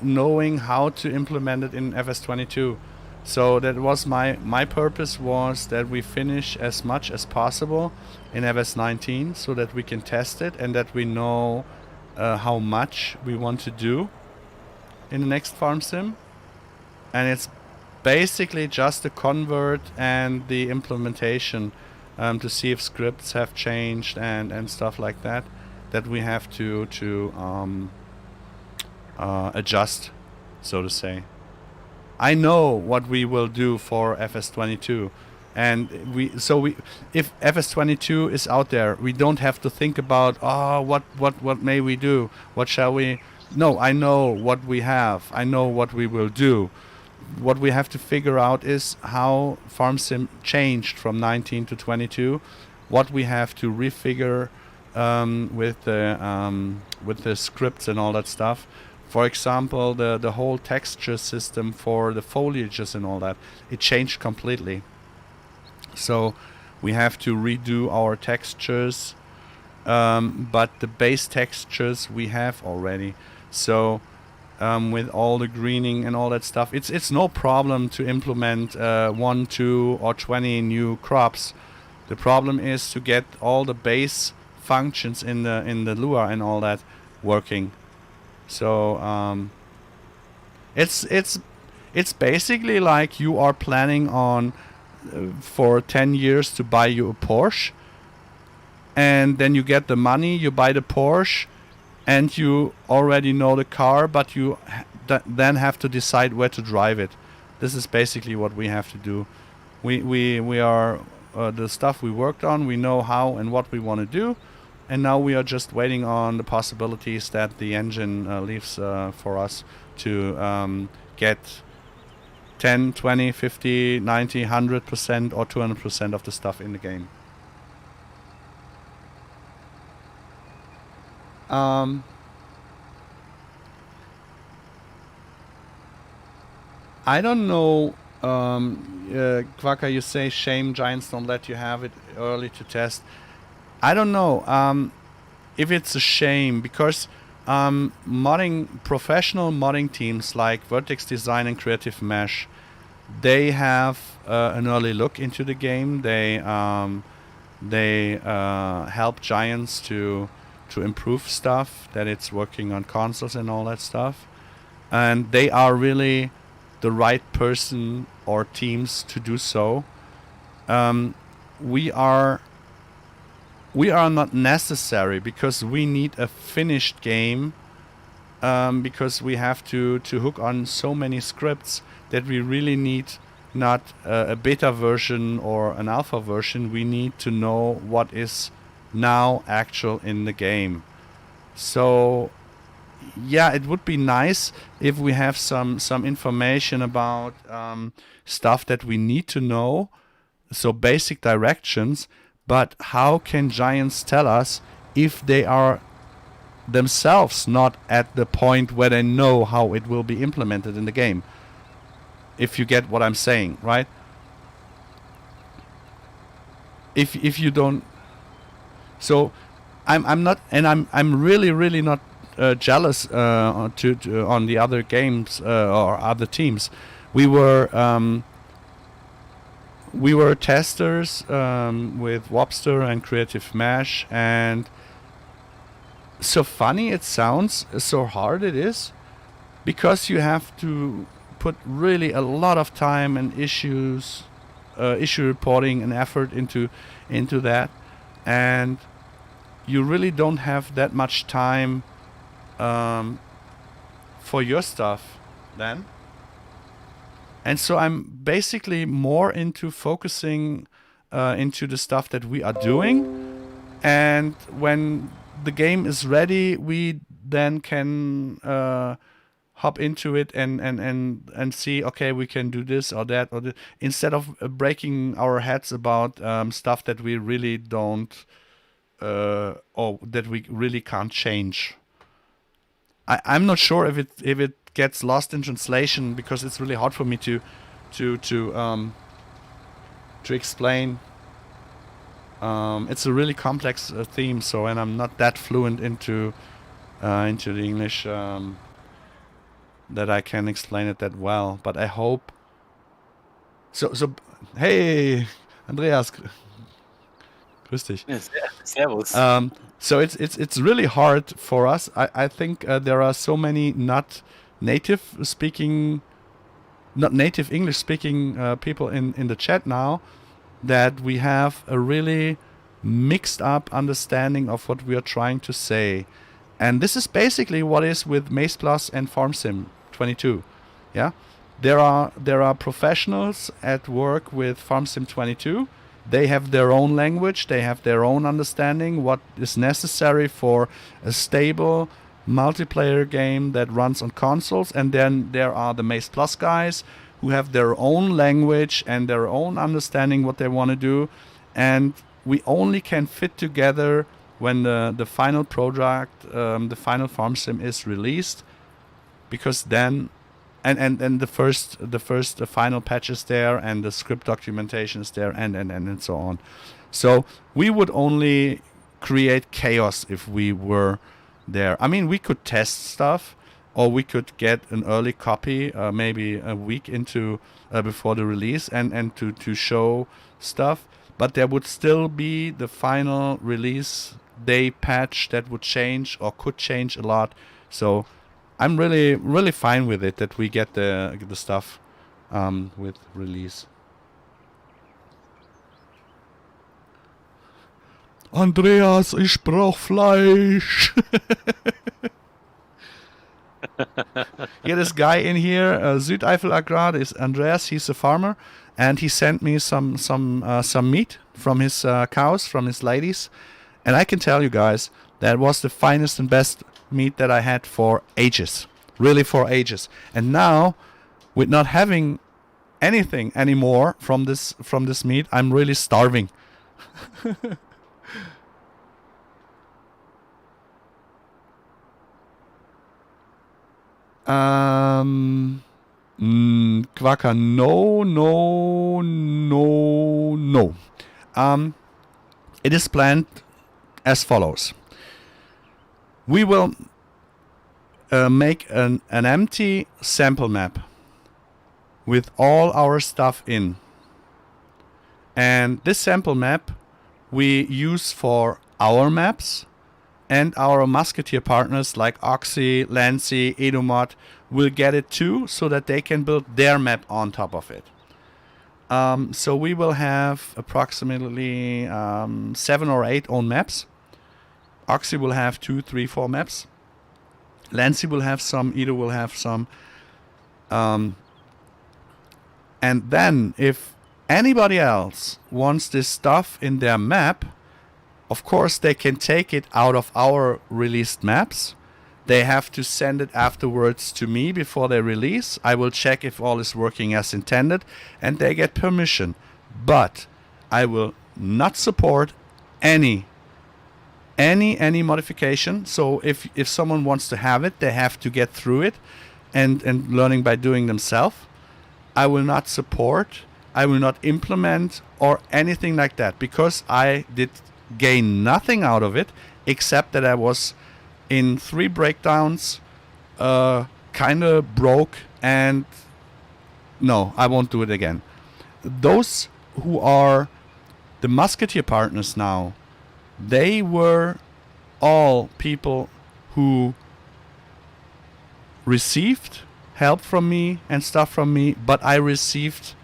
knowing how to implement it in FS22. So that was my purpose, was that we finish as much as possible in FS19 so that we can test it and that we know how much we want to do in the next farm sim. And it's basically just the convert and the implementation to see if scripts have changed and stuff like that we have to adjust, so to say. I know what we will do for FS22, and if FS22 is out there, we don't have to think about what may we do, what shall we. No, I know what we have. I know what we will do. What we have to figure out is how Farm Sim changed from 19 to 22. What we have to refigure with the scripts and all that stuff. For example, the whole texture system for the foliages and all that, it changed completely. So we have to redo our textures, but the base textures we have already. So with all the greening and all that stuff, it's no problem to implement 1, 2 or 20 new crops. The problem is to get all the base functions in the Lua and all that working. So it's basically like you are planning on for 10 years to buy you a Porsche, and then you get the money, you buy the Porsche, and you already know the car, but you then have to decide where to drive it. This is basically what we have to do. We are the stuff we worked on, we know how and what we want to do, and now we are just waiting on the possibilities that the engine leaves for us to get 10, 20, 50, 90, 100% or 200% of the stuff in the game. I don't know, Quacker, you say shame Giants don't let you have it early to test. I don't know if it's a shame, because professional modding teams like Vertex Design and Creative Mesh, they have an early look into the game. They help Giants to improve stuff, that it's working on consoles and all that stuff, and they are really the right person or teams to do so. We are not necessary, because we need a finished game, because we have to hook on so many scripts that we really need not a beta version or an alpha version. We need to know what is now actual in the game. So yeah, it would be nice if we have some information about stuff that we need to know, so basic directions. But how can Giants tell us if they are themselves not at the point where they know how it will be implemented in the game? If you get what I'm saying, right? If you don't, so I'm not, and I'm really not jealous on the other games or other teams. We were testers with Wobster and Creative Mesh, and so funny it sounds, so hard it is, because you have to put really a lot of time and issue reporting and effort into that, and you really don't have that much time for your stuff then. And so I'm basically more into focusing into the stuff that we are doing, and when the game is ready, we then can hop into it and see, okay, we can do this or that, instead of breaking our heads about stuff that we really don't or that we really can't change. I'm not sure if it gets lost in translation, because it's really hard for me to explain. It's a really complex theme, so, and I'm not that fluent into the English that I can explain it that well. But I hope. So hey, Andreas, grüß dich. Servus. So it's really hard for us. I think there are so many not native English speaking people in the chat now, that we have a really mixed up understanding of what we are trying to say. And this is basically what is with MaizePlus and FarmSim22. Yeah, there are professionals at work with FarmSim22. They have their own language, they have their own understanding what is necessary for a stable multiplayer game that runs on consoles. And then there are the MaizePlus guys who have their own language and their own understanding what they want to do. And we only can fit together when the final product, the final farm sim is released, because then and the first final patch is there, and the script documentation is there, and so on. So we would only create chaos if we were there. I mean, we could test stuff, or we could get an early copy, maybe a week into before the release, and to show stuff. But there would still be the final release day patch that would change or could change a lot. So I'm really fine with it that we get the stuff with release. Andreas, ich brauch Fleisch. Yeah, this guy in here, Südeifel Agrar, is Andreas. He's a farmer, and he sent me some meat from his cows, from his ladies, and I can tell you guys that was the finest and best meat that I had for ages, really for ages. And now, with not having anything anymore from this meat, I'm really starving. Quacker, no. It is planned as follows. We will make an empty sample map with all our stuff in. And this sample map we use for our maps, and our Musketeer partners like Oxy, Lancy, Edomod will get it too, so that they can build their map on top of it. So we will have approximately 7 or 8 own maps. Oxy will have 2, 3, 4 maps. Lancy will have some, Edo will have some. And then if anybody else wants this stuff in their map, of course they can take it out of our released maps. They have to send it afterwards to me before they release. I will check if all is working as intended, and they get permission. But I will not support any modification. So if someone wants to have it, they have to get through it and learning by doing themselves. I will not support, I will not implement or anything like that, because I did gain nothing out of it except that I was in 3 breakdowns kind of broke, and no, I won't do it again. Those who are the Musketeer partners now, they were all people who received help from me and stuff from me, but I received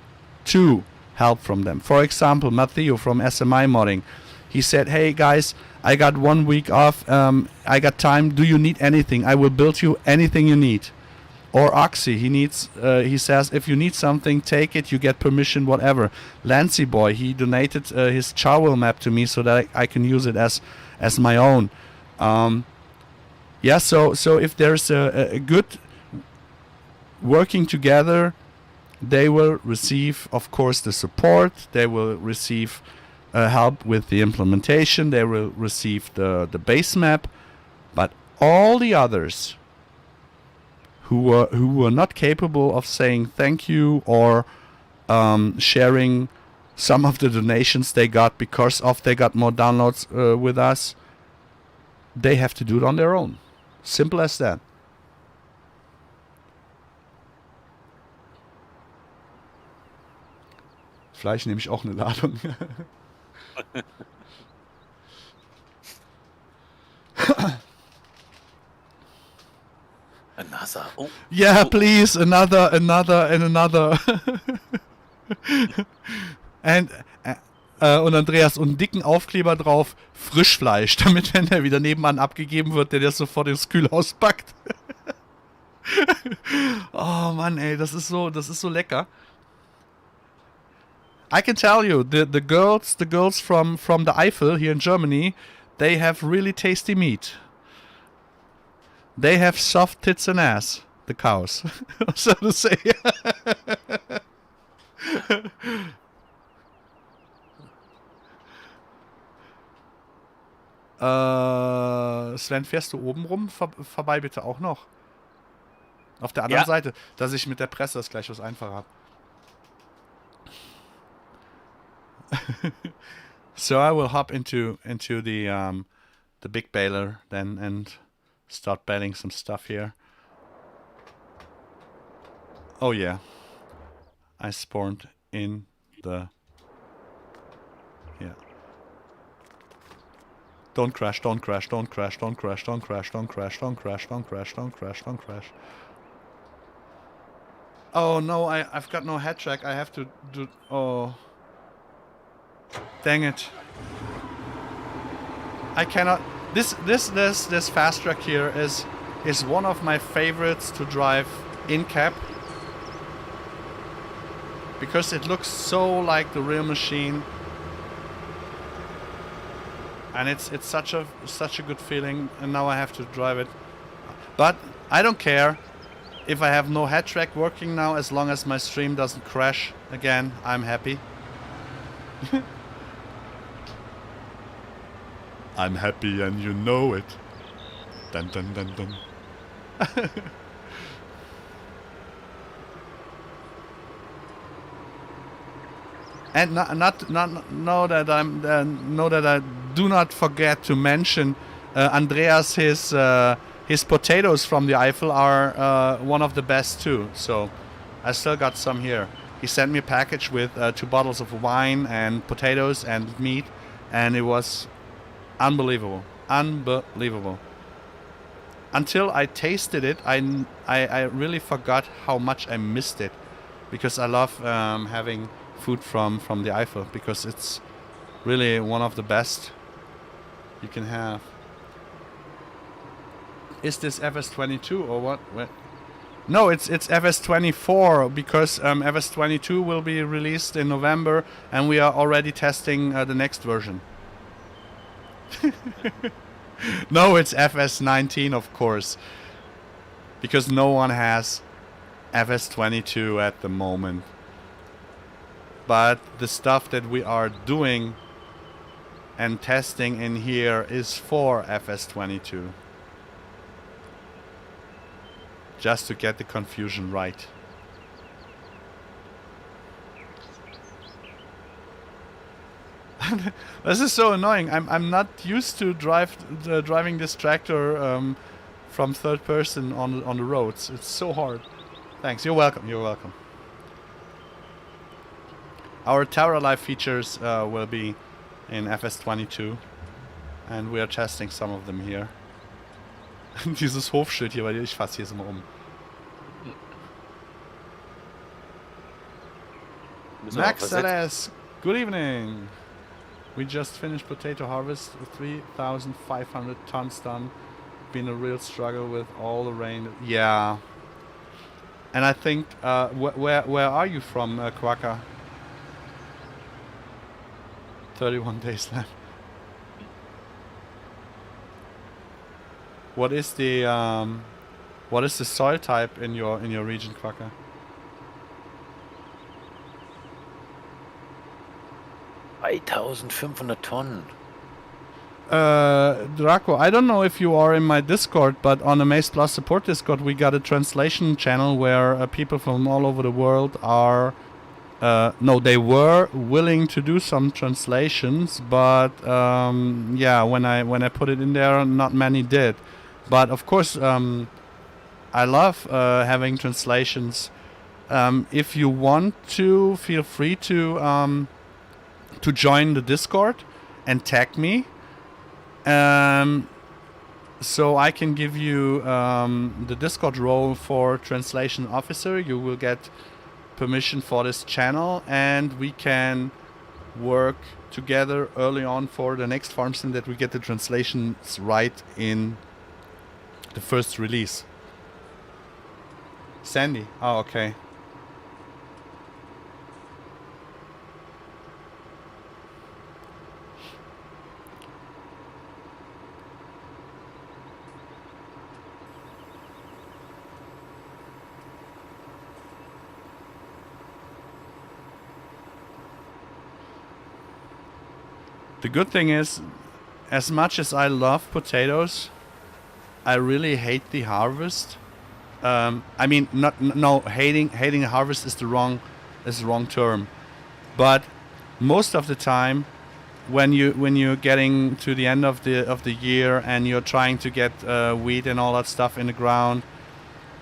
too help from them. For example, Matteo from SMI Modding, he said, hey guys, I got 1 week off, I got time, do you need anything? I will build you anything you need. Or Oxy, he says, if you need something, take it, you get permission, whatever. Lancy Boy, he donated his Charwell map to me so that I can use it as my own. Yeah, so if there's a good working together, they will receive, of course, the support. They will receive help with the implementation. They will receive the base map. But all the others who were not capable of saying thank you or sharing some of the donations they got because they got more downloads with us, they have to do it on their own. Simple as that. Fleisch nehme ich auch eine Ladung. Another. Oh. Yeah, Oh. please, another, and another. Und Andreas, und einen dicken Aufkleber drauf, Frischfleisch, damit, wenn der wieder nebenan abgegeben wird, der das sofort ins Kühlhaus packt. Oh Mann, ey, das ist so lecker. I can tell you, the girls from the Eifel here in Germany, they have really tasty meat. They have soft tits and ass, the cows, so to say. Sven, fährst du oben rum? Vorbei bitte auch noch. Auf der anderen Seite, dass ich mit der Presse das gleich was einfacher habe. So I will hop into the big baler then and start baling some stuff here. Oh yeah, I spawned in the... Yeah. Don't crash, don't crash, don't crash, don't crash, don't crash, don't crash, don't crash, don't crash, don't crash, don't crash. Oh no, I've got no head track, I have to do... Oh... Dang it. I cannot... This fast track here is one of my favorites to drive in cab. Because it looks so like the real machine. And it's such a good feeling, and now I have to drive it. But I don't care if I have no head track working now, as long as my stream doesn't crash again, I'm happy. I'm happy and you know it. Dun dun dun dun. And know that I do not forget to mention Andreas. His potatoes from the Eifel are one of the best too. So I still got some here. He sent me a package with 2 bottles of wine and potatoes and meat, and it was unbelievable. Until I tasted it, I really forgot how much I missed it, because I love having food from the Eifel, because it's really one of the best you can have. Is this FS22 or what? No, it's FS24, because FS22 will be released in November, and we are already testing the next version. No, it's FS19, of course, because no one has FS22 at the moment. But the stuff that we are doing and testing in here is for FS22. Just to get the confusion right. This is so annoying. I'm not used to driving this tractor from third person on the roads. It's so hard. Thanks. You're welcome. You're welcome. Our TerraLife features will be in FS22. And we are testing some of them here. Dieses Hofschild hier, weil ich fasse hier so mal um. Max LS, good evening. We just finished potato harvest, 3,500 tons done. Been a real struggle with all the rain. Yeah. And I think, where are you from, Quaka? 31 days left. What is the soil type in your region, Quaka? $1,500 Tonnen. Draco, I don't know if you are in my Discord, but on the MaizePlus support Discord, we got a translation channel where people from all over the world are. No, they were willing to do some translations, but yeah, when I put it in there, not many did. But of course, I love having translations. If you want to, feel free to join the Discord and tag me. So I can give you the Discord role for translation officer. You will get permission for this channel, and we can work together early on for the next farm sim that we get the translations right in the first release. Sandy. Oh, okay. The good thing is, as much as I love potatoes, I really hate the harvest. I mean, hating harvest is the wrong term. But most of the time, when you're getting to the end of the year and you're trying to get wheat and all that stuff in the ground,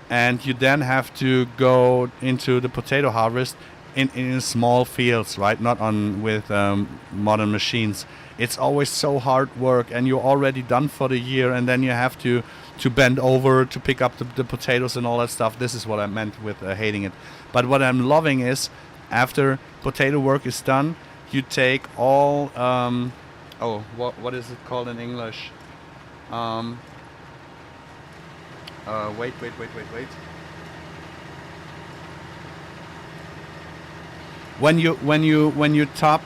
and you then have to go into the potato harvest in small fields, right? Not with modern machines. It's always so hard work, and you're already done for the year, and then you have to bend over to pick up the potatoes and all that stuff. This is what I meant with hating it. But what I'm loving is, after potato work is done, you take all what is it called in English? Wait. When you top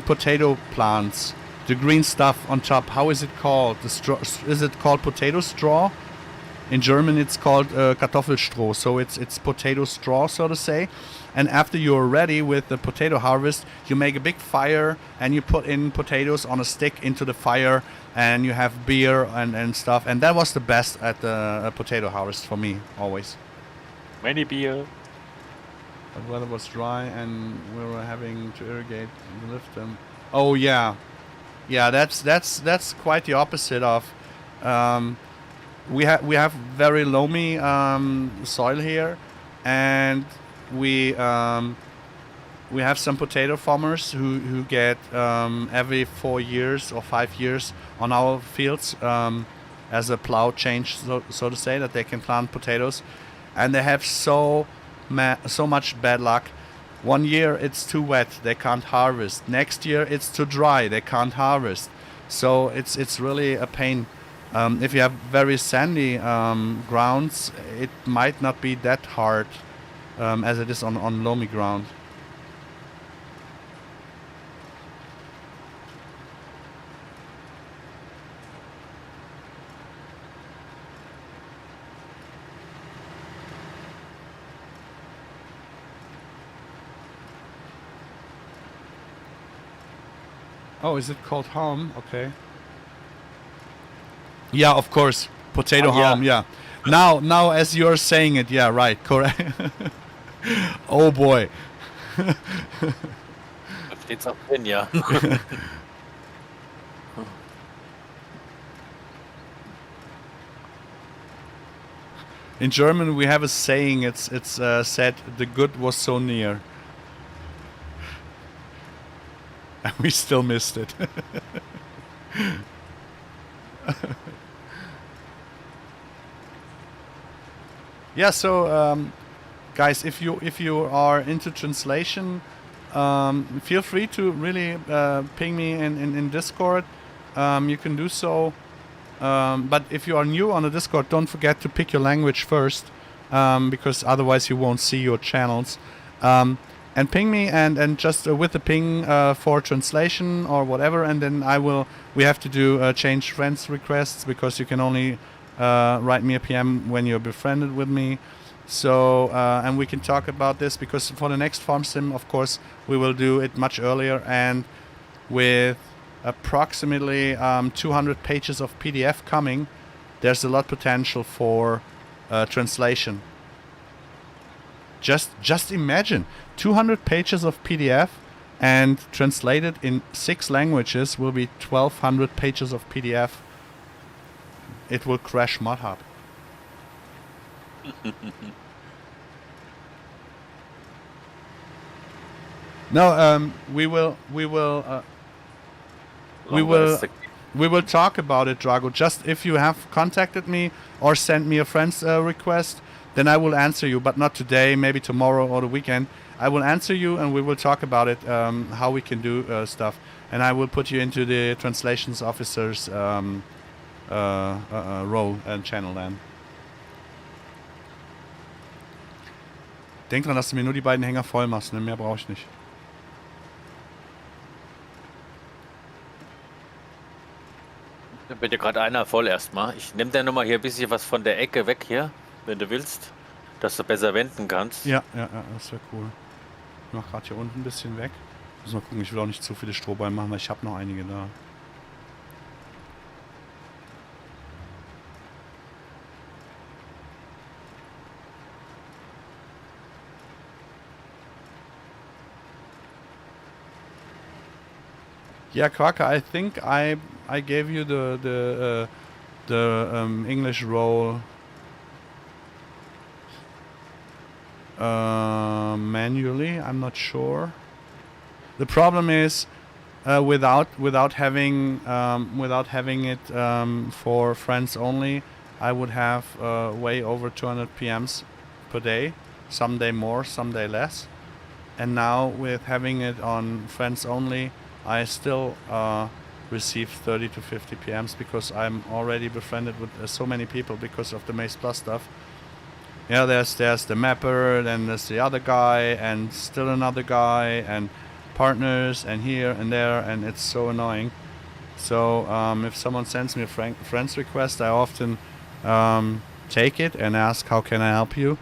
potato plants, the green stuff on top, how is it called? The straw, is it called potato straw? In German, it's called Kartoffelstroh. So it's potato straw, so to say. And after you're ready with the potato harvest, you make a big fire and you put in potatoes on a stick into the fire, and you have beer and stuff. And that was the best at the potato harvest for me, always. Many beer. The weather was dry and we were having to irrigate and lift them. Oh yeah, that's quite the opposite of. We have very loamy soil here, and we have some potato farmers who get every 4 years or 5 years on our fields as a plow change, so to say, that they can plant potatoes, and they have so much bad luck. One year it's too wet, they can't harvest. Next year it's too dry, they can't harvest. So it's really a pain. If you have very sandy grounds, it might not be that hard as it is on loamy ground. Oh, is it called home? Okay. Yeah, of course. Potato home, yeah. Now as you're saying it, yeah, right, correct. Oh boy. Steht's auch drin, ja. In German we have a saying, it's said, the good was so near. And we still missed it. Yeah, so guys, if you are into translation, feel free to really ping me in Discord. You can do so. But if you are new on the Discord, don't forget to pick your language first, because otherwise you won't see your channels. And ping me and just with the ping for translation or whatever, and then we have to do change friends requests, because you can only write me a PM when you're befriended with me. So and we can talk about this, because for the next farm sim, of course, we will do it much earlier and with approximately 200 pages of PDF coming. There's a lot potential for translation. Just imagine 200 pages of PDF and translated in 6 languages will be 1200 pages of PDF. It will crash ModHub. No, we will talk about it, Drago. Just if you have contacted me or sent me a friend's request, then I will answer you, but not today, maybe tomorrow or the weekend. I will answer you and we will talk about it, how we can do stuff. And I will put you into the translations officer's role and channel dann. Denk dran, dass du mir nur die beiden Hänger voll machst, ne? Mehr brauche ich nicht. Da bin ja gerade einer voll erstmal. Ich nehme dir nochmal hier ein bisschen was von der Ecke weg hier, wenn du willst, dass du besser wenden kannst. Ja, das wäre cool. Ich mach gerade hier unten ein bisschen weg. Muss mal gucken, ich will auch nicht zu viele Strohballen machen, weil ich habe noch einige da. Yeah, Quacker, I think I gave you the English role manually. I'm not sure. The problem is without having it for friends only, I would have way over 200 PMs per day. Some day more, some day less. And now with having it on friends only, I still receive 30 to 50 PMs because I'm already befriended with so many people because of the MaizePlus stuff. Yeah, there's the mapper, then there's the other guy, and still another guy, and partners, and here and there, and it's so annoying. So if someone sends me a friends request, I often take it and ask, how can I help you?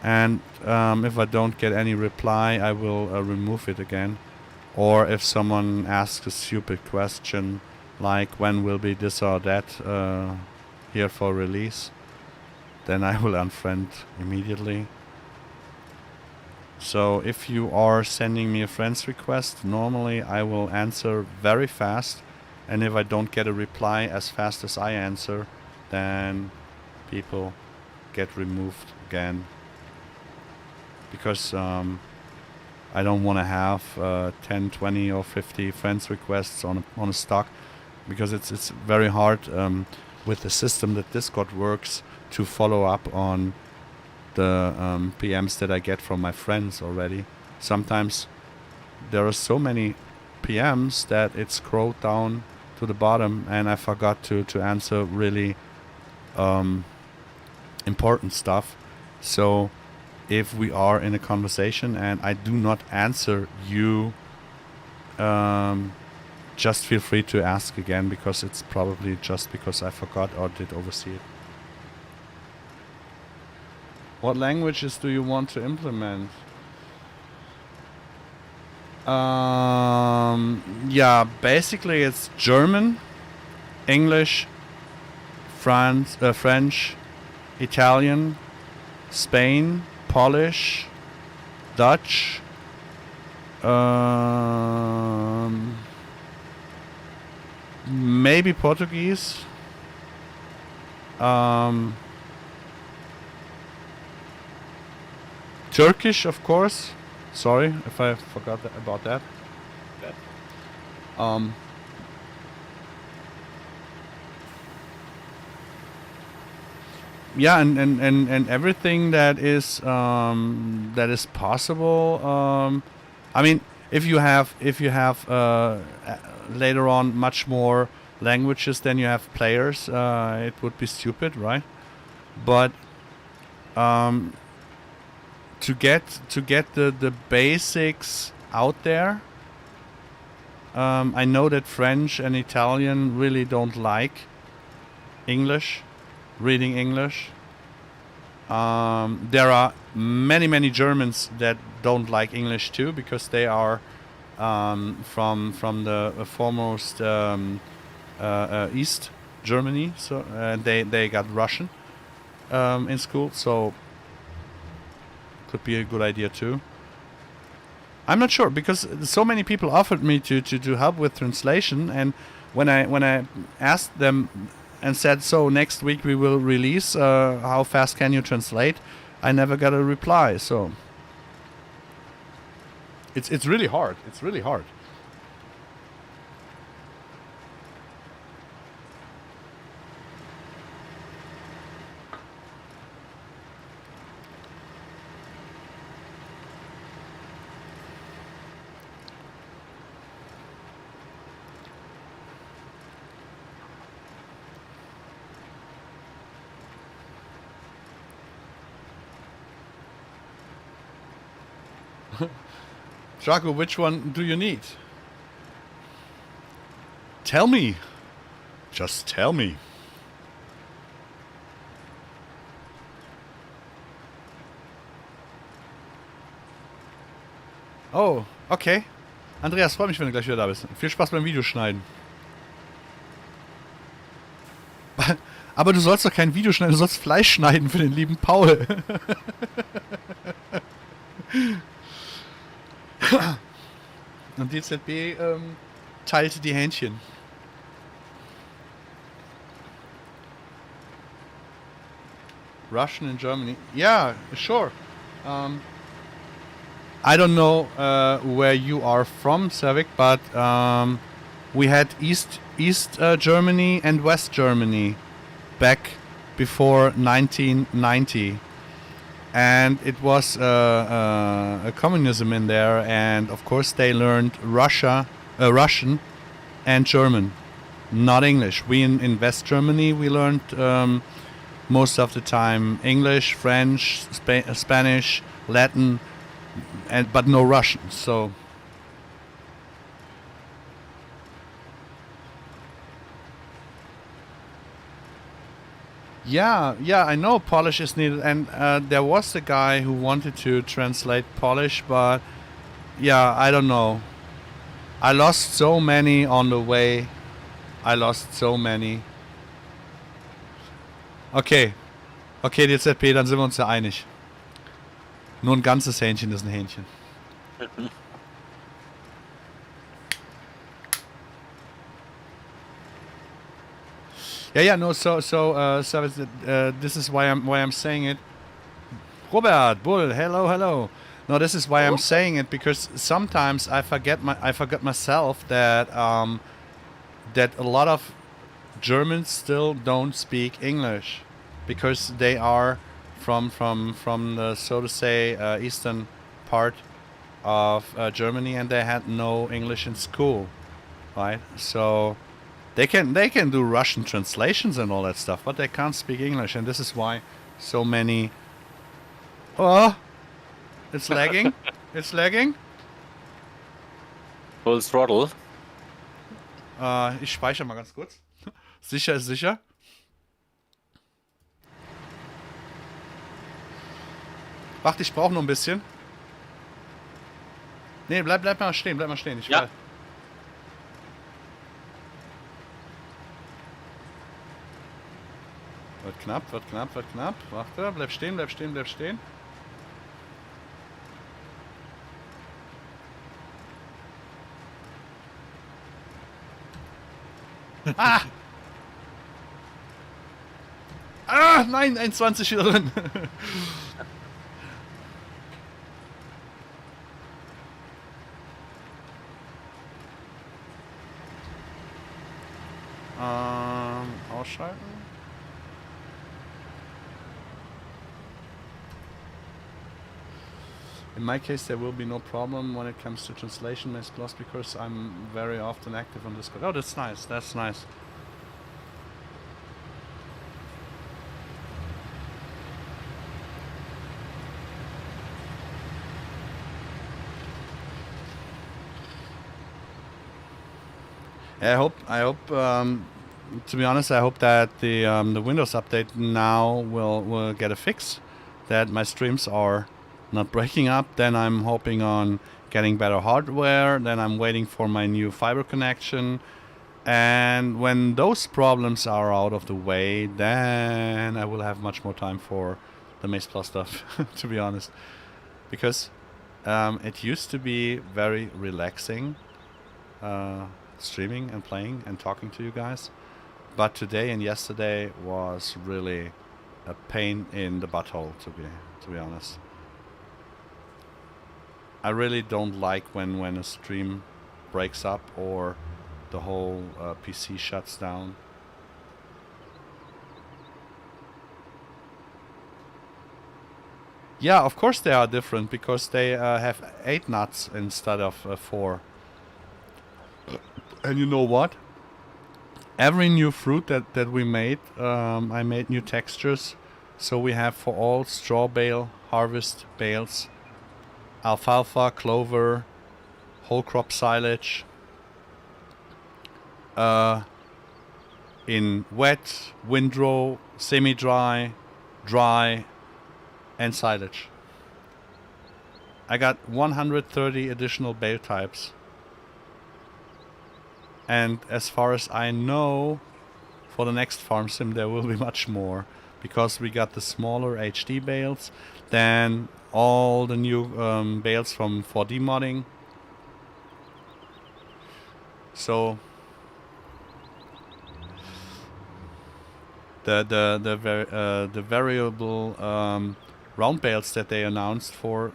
And if I don't get any reply, I will remove it again. Or if someone asks a stupid question like when will be this or that here for release, then I will unfriend immediately. So if you are sending me a friend's request, normally I will answer very fast, and if I don't get a reply as fast as I answer, then people get removed again. Because I don't want to have 10, 20 or 50 friends requests on a stock, because it's very hard with the system that Discord works to follow up on the PMs that I get from my friends already. Sometimes there are so many PMs that it scrolled down to the bottom and I forgot to answer really important stuff. So if we are in a conversation and I do not answer you, just feel free to ask again, because it's probably just because I forgot or did oversee it. What languages do you want to implement? Yeah, basically it's German, English, French, Italian, Spain, Polish, Dutch, maybe Portuguese, Turkish, of course. Sorry if I forgot about that. yeah, and everything that is possible. I mean, if you have later on much more languages than you have players, it would be stupid, right? But to get the basics out there, I know that French and Italian really don't like English, reading English. There are many Germans that don't like English too because they are from the foremost East Germany, so they got Russian in school, so could be a good idea too. I'm not sure because so many people offered me to help with translation, and when I asked them and said, so next week we will release, how fast can you translate, I never got a reply. So it's really hard. It's really hard. Jaco, which one do you need? Tell me. Just tell me. Oh, okay. Andreas, freue mich, wenn du gleich wieder da bist. Viel Spaß beim Videoschneiden. Aber du sollst doch kein Video schneiden, du sollst Fleisch schneiden für den lieben Paul. Und DZB teilte die Hähnchen. Russian in Germany. Yeah, sure. I don't know where you are from, Savik, but we had East Germany and West Germany back before 1990. And it was a communism in there, and of course they learned Russian and German, not English. We in West Germany, we learned most of the time English, French, Spanish, Latin, but no Russian. So yeah, I know Polish is needed, and there was a guy who wanted to translate Polish, but yeah, I don't know. I lost so many on the way. I lost so many. Okay, DZP, dann sind wir uns ja einig. Nur ein ganzes Hähnchen ist ein Hähnchen. Yeah, no. So this is why I'm saying it. Robert, Bull, hello. No, this is why I'm saying it, because sometimes I forget myself that that a lot of Germans still don't speak English because they are from the, so to say, eastern part of Germany, and they had no English in school, right? So they can do Russian translations and all that stuff, but they can't speak English, and this is why so many. Oh, it's lagging. It's lagging. Full throttle. Ich speichere mal ganz kurz. Sicher ist sicher. Warte, ich brauche noch ein bisschen. Nee, bleib mal stehen, Ich Ja. will. Wird knapp. Warte, bleib stehen. Ah! Ah, nein, 1,20 wieder drin. Ausschalten. In my case, there will be no problem when it comes to translation MaizePlus because I'm very often active on Discord. Oh, that's nice. That's nice. I hope. To be honest, I hope that the Windows update now will get a fix, that my streams are not breaking up. Then I'm hoping on getting better hardware. Then I'm waiting for my new fiber connection. And when those problems are out of the way, then I will have much more time for the MaizePlus stuff, to be honest. Because it used to be very relaxing streaming and playing and talking to you guys. But today and yesterday was really a pain in the butthole, to be honest. I really don't like when a stream breaks up or the whole PC shuts down. Yeah, of course they are different because they have 8 nuts instead of 4. And you know what? Every new fruit that we made, I made new textures. So we have for all straw bale, harvest bales, alfalfa, clover, whole crop silage, in wet, windrow, semi-dry, dry, and silage. I got 130 additional bale types. And as far as I know, for the next farm sim there will be much more, because we got the smaller HD bales, then all the new bales from 4D modding. So the variable round bales that they announced for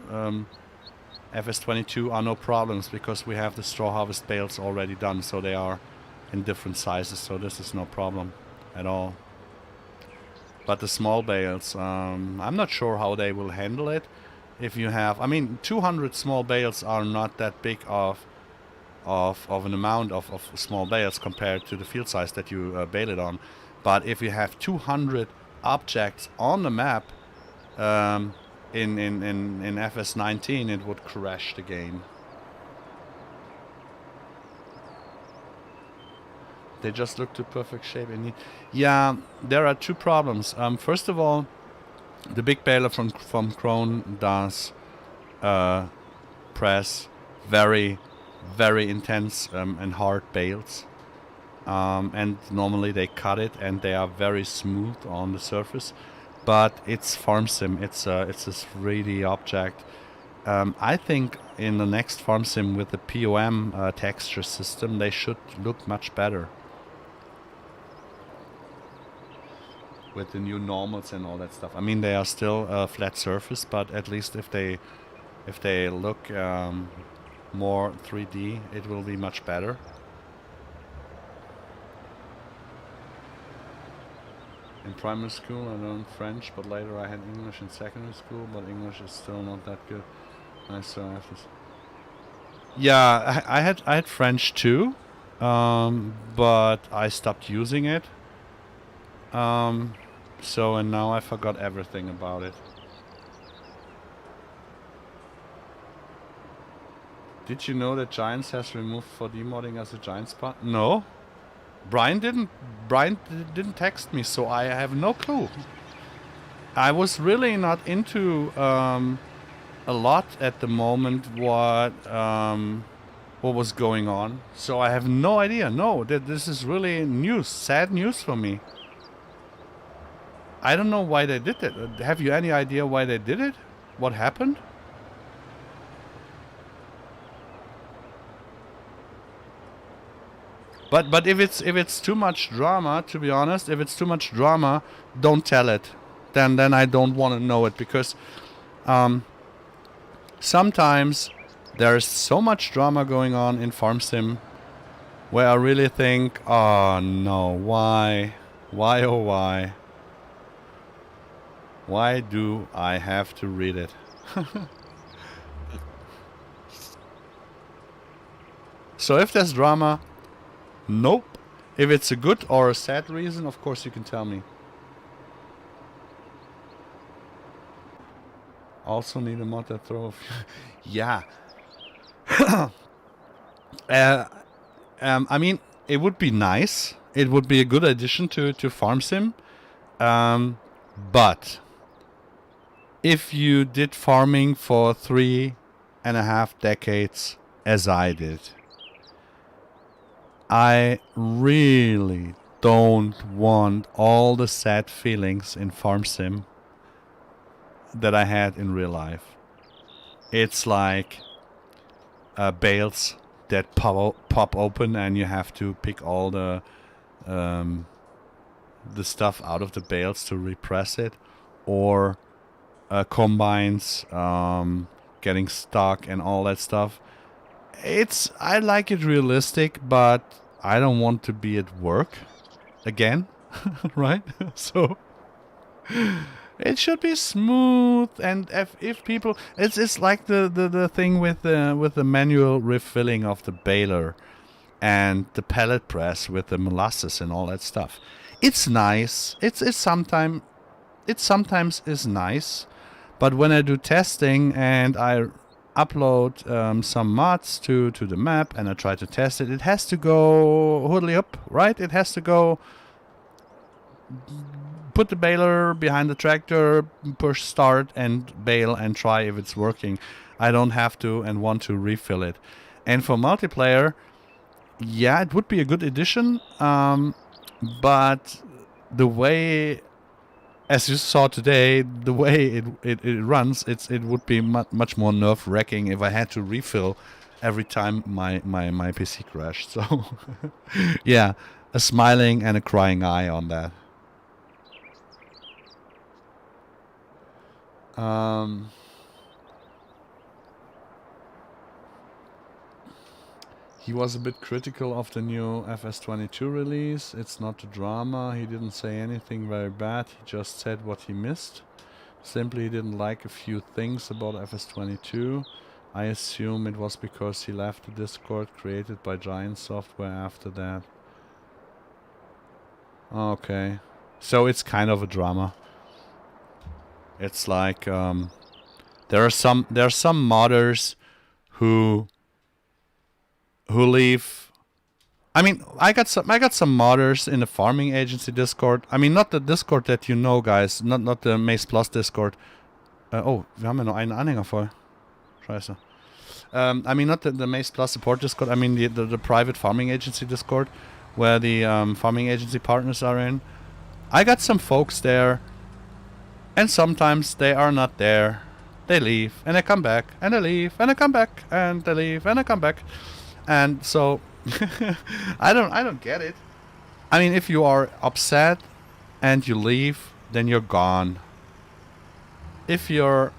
FS22 are no problems, because we have the straw harvest bales already done, so they are in different sizes, so this is no problem at all. But the small bales, I'm not sure how they will handle it. If you have, I mean, 200 small bales are not that big of an amount of small bales compared to the field size that you bale it on. But if you have 200 objects on the map, in FS19 it would crash the game. They just look to perfect shape. Yeah, there are 2 problems. First of all, the big baler from Krone does press very, very intense and hard bales. And normally they cut it and they are very smooth on the surface. But it's farm sim. It's a 3D object. I think in the next farm sim with the POM texture system, they should look much better. With the new normals and all that stuff. I mean, they are still a flat surface, but at least if they look more 3D, it will be much better. In primary school I learned French, but later I had English in secondary school, but English is still not that good. I still have this. Yeah, I had French too, but I stopped using it. So, and now I forgot everything about it. Did you know that Giants has removed 4D modding as a Giants part? No. Brian didn't text me, so I have no clue. I was really not into a lot at the moment what was going on, so I have no idea. No, this is really news, sad news for me. I don't know why they did it. Have you any idea why they did it? What happened? But if it's too much drama, to be honest, if it's too much drama, don't tell it. Then I don't want to know it, because sometimes there's so much drama going on in farm sim where I really think, oh no, why oh why? Why do I have to read it? So if there's drama, nope. If it's a good or a sad reason, of course you can tell me. Also need a mod that throw. Yeah. I mean, it would be nice. It would be a good addition to Farm Sim. But if you did farming for 3.5 decades, as I did, I really don't want all the sad feelings in Farm Sim that I had in real life. It's like bales that pop open and you have to pick all the stuff out of the bales to repress it, or combines getting stuck and all that stuff. I like it realistic, but I don't want to be at work again, right? So it should be smooth, and if people, it's like the thing with the manual refilling of the baler and the pellet press with the molasses and all that stuff. It's nice. It sometimes is nice, but when I do testing and I upload some mods to the map and I try to test it, it has to go hoodly up, right? It has to go. Put the baler behind the tractor, push start and bale and try if it's working. I don't have to and want to refill it. And for multiplayer, yeah, it would be a good addition, but the way, as you saw today, the way it runs, it would be much more nerve-wracking if I had to refill every time my PC crashed. So, yeah, a smiling and a crying eye on that. He was a bit critical of the new FS22 release. It's not a drama. He didn't say anything very bad. He just said what he missed. Simply he didn't like a few things about FS22. I assume it was because he left the Discord created by Giant Software after that. Okay. So it's kind of a drama. It's like there are some modders who leave. I mean, I got some modders in the farming agency Discord. I mean, not the Discord that you know, guys. Not the MaizePlus Discord. Oh, wir haben ja noch einen Anhänger voll. Scheiße. I mean, not the MaizePlus support Discord. I mean the private farming agency Discord, where the farming agency partners are in. I got some folks there. And sometimes they are not there. They leave and they come back and they leave and they come back and they leave and they come back. And so I don't get it. I mean, if you are upset and you leave, then you're gone. If you're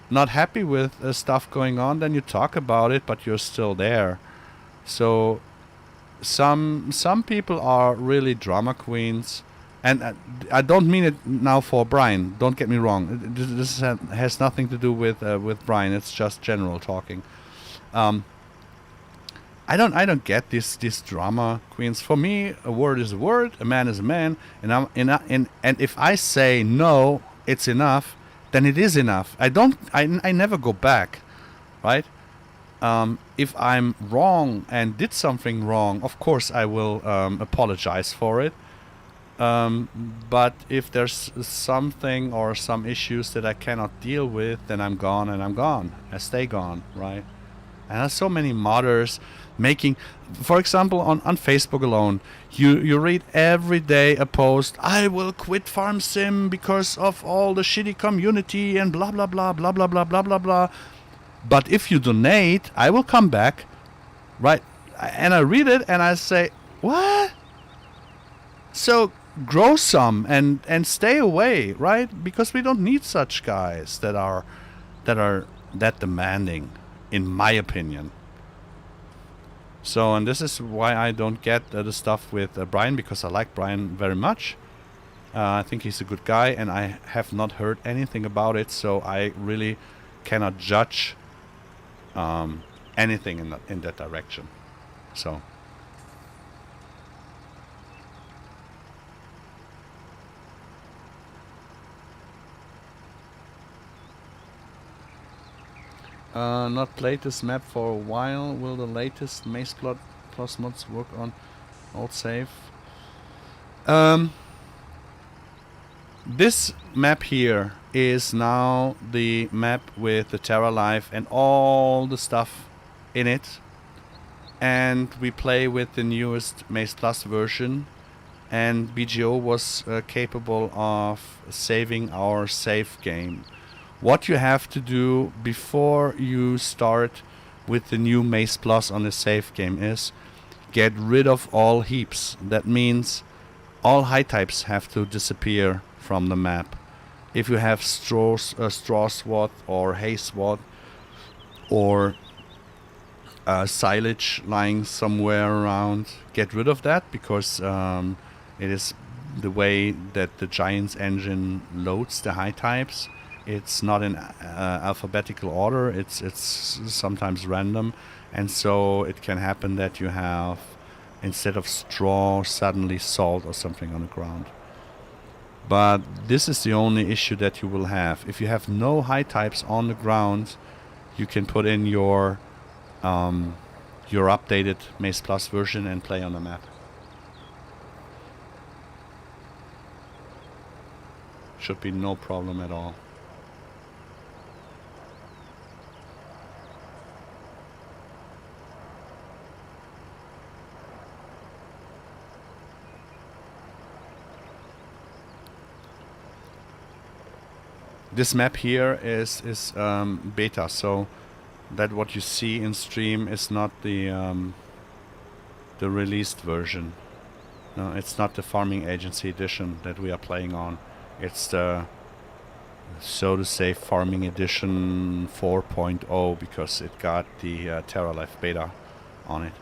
not happy with stuff going on, then you talk about it, but you're still there. So some people are really drama queens. I don't mean it now for Brian. Don't get me wrong. This has nothing to do with Brian. It's just general talking. I don't get these drama queens. For me, a word is a word. A man is a man. And if I say no, it's enough. Then it is enough. I never go back, right? If I'm wrong and did something wrong, of course I will apologize for it. But if there's something or some issues that I cannot deal with, then I'm gone and I'm gone. I stay gone, right? And there's so many modders making, for example, on Facebook alone, you read every day a post, I will quit Farm Sim because of all the shitty community and blah, blah, blah, blah, blah, blah, blah, blah, blah. But if you donate, I will come back, right? And I read it and I say, what? So grow some and stay away, right? Because we don't need such guys that are that demanding, in my opinion. So, and this is why I don't get the stuff with Brian, because I like Brian very much. I think he's a good guy, and I have not heard anything about it, so I really cannot judge anything in that direction. So. Not played this map for a while. Will the latest MaizePlus mods work on old save? This map here is now the map with the TerraLife and all the stuff in it. And we play with the newest MaizePlus version. And BGO was capable of saving our save game. What you have to do before you start with the new MaizePlus on the save game is get rid of all heaps. That means all high types have to disappear from the map. If you have straw swath or hay swath or silage lying somewhere around, get rid of that, because it is the way that the Giants engine loads the high types. It's not in alphabetical order, it's sometimes random, and so it can happen that you have, instead of straw, suddenly salt or something on the ground. But this is the only issue that you will have. If you have no high types on the ground, you can put in your updated MaizePlus version and play on the map. Should be no problem at all. This map here is beta, so that what you see in stream is not the released version. No, it's not the Farming Agency edition that we are playing on. It's the, so to say, Farming Edition 4.0, because it got the TerraLife beta on it.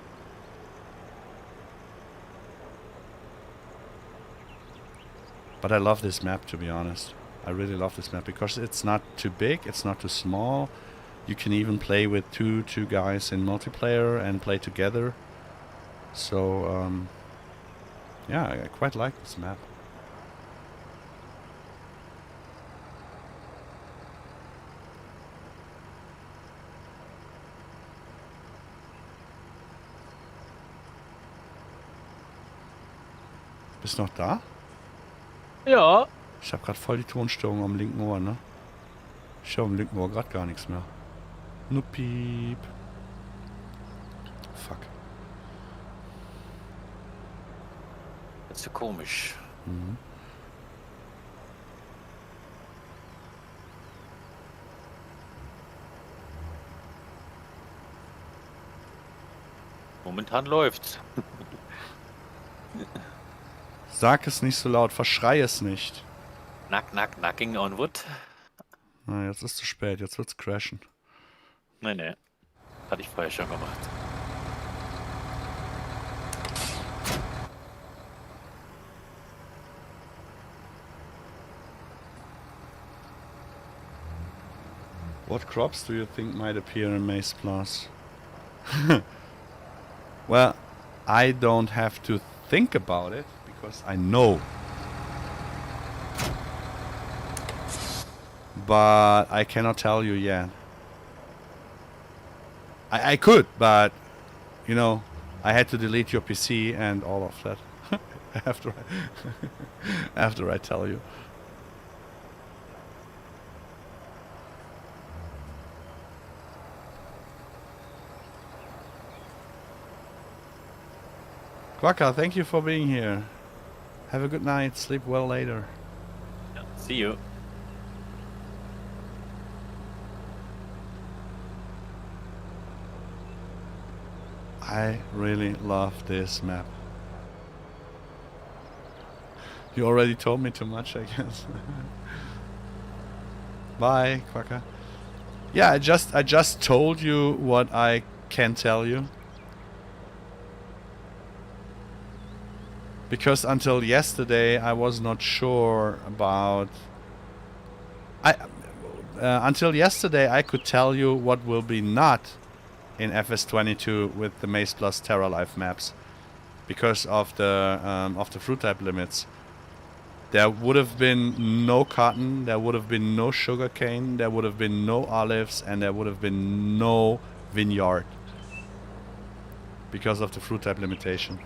But I love this map, to be honest. I really love this map because it's not too big, it's not too small. You can even play with two guys in multiplayer and play together. So yeah, I quite like this map. Bist noch da? Ja. Ich habe gerade voll die Tonstörung am linken Ohr, ne? Ich höre am linken Ohr gerade gar nichts mehr. Nur Piep. Fuck. Das ist ja komisch. Mhm. Momentan läuft's. Sag es nicht so laut, verschrei es nicht. Knacking on wood. Na, jetzt ist zu spät, jetzt wird's crashen. Nee. Hatte ich vorher schon gemacht. What crops do you think might appear in MaizePlus? Well, I don't have to think about it, because I know. But I cannot tell you yet. I could, but, you know, I had to delete your PC and all of that after I tell you. Quacka, thank you for being here. Have a good night. Sleep well later. Ja, see you. I really love this map. You already told me too much, I guess. Bye, Quacka. Yeah, I just told you what I can tell you. Because until yesterday I was not sure about... until yesterday I could tell you what will be not in FS22 with the MaizePlus TerraLife maps because of the fruit type limits. There would have been no cotton, there would have been no sugarcane, there would have been no olives, and there would have been no vineyard because of the fruit type limitation.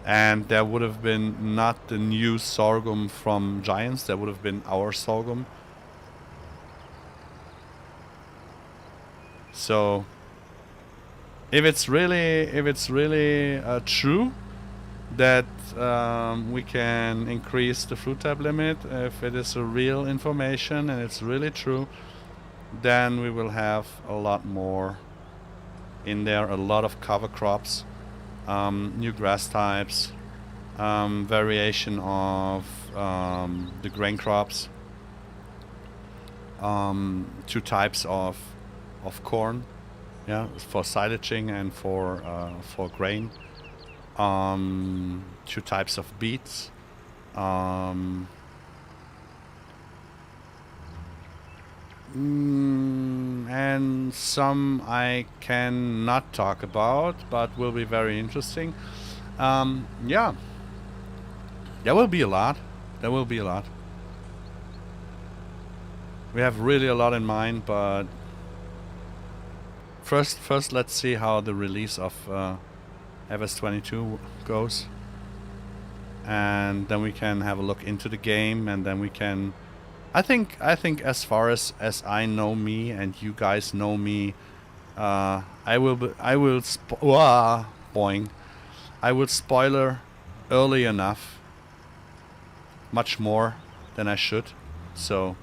And there would have been not the new sorghum from Giants, there would have been our sorghum. So if it's really true that we can increase the fruit type limit, if it is a real information and it's really true, then we will have a lot more in there, a lot of cover crops, new grass types, variation of the grain crops, 2 types of corn, yeah, for silaging and for grain, 2 types of beets, and some I cannot talk about, but will be very interesting. Yeah, there will be a lot. There will be a lot. We have really a lot in mind, but first let's see how the release of FS22 goes, and then we can have a look into the game, and then we can. I think as far as I know me and you guys know me, I will spoiler early enough, much more than I should. So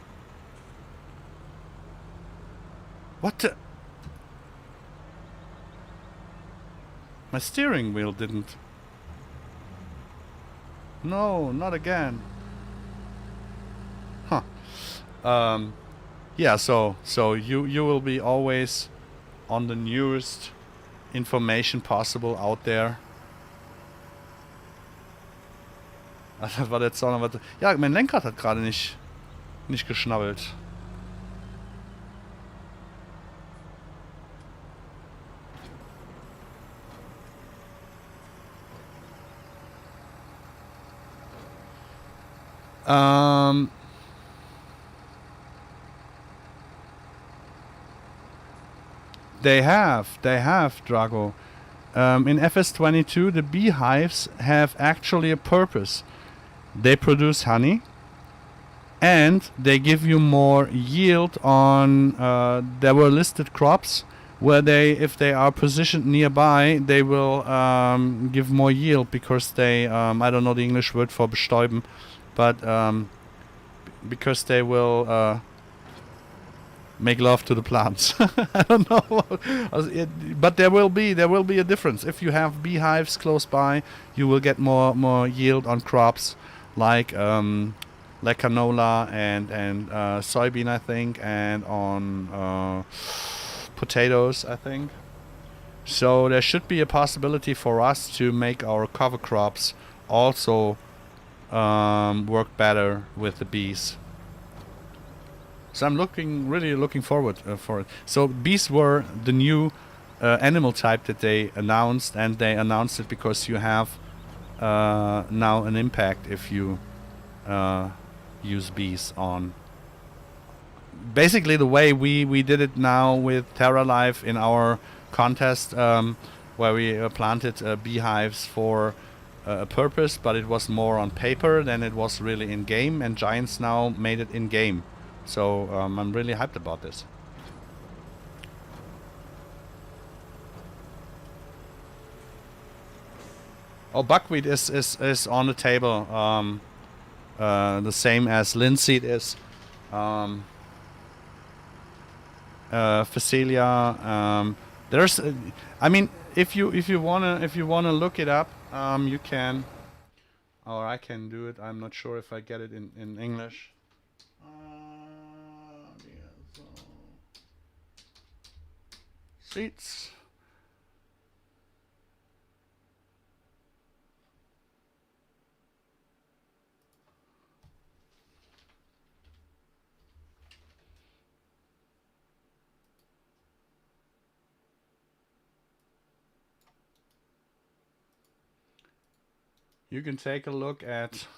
what the? My steering wheel didn't. No, not again. Huh. Yeah, so you will be always on the newest information possible out there. Das war jetzt auch noch was. Ja, mein Lenkrad hat gerade nicht geschnabbelt. They have, Drago. In FS22, the beehives have actually a purpose. They produce honey, and they give you more yield on. There were listed crops where if they are positioned nearby, they will give more yield because they. I don't know the English word for bestäuben, but because they will. Make love to the plants. I don't know, but there will be a difference. If you have beehives close by, you will get more yield on crops like canola and soybean, I think, and on potatoes, I think. So there should be a possibility for us to make our cover crops also work better with the bees. So I'm really looking forward for it. So bees were the new animal type that they announced, and they announced it because you have now an impact if you use bees on. Basically, the way we did it now with TerraLife in our contest, where we planted beehives for a purpose, but it was more on paper than it was really in game, and Giants now made it in game. So I'm really hyped about this. Oh, buckwheat is on the table. The same as linseed is. Phacelia. There's. I mean, if you wanna look it up, you can. Or I can do it. I'm not sure if I get it in English. Seats. You can take a look at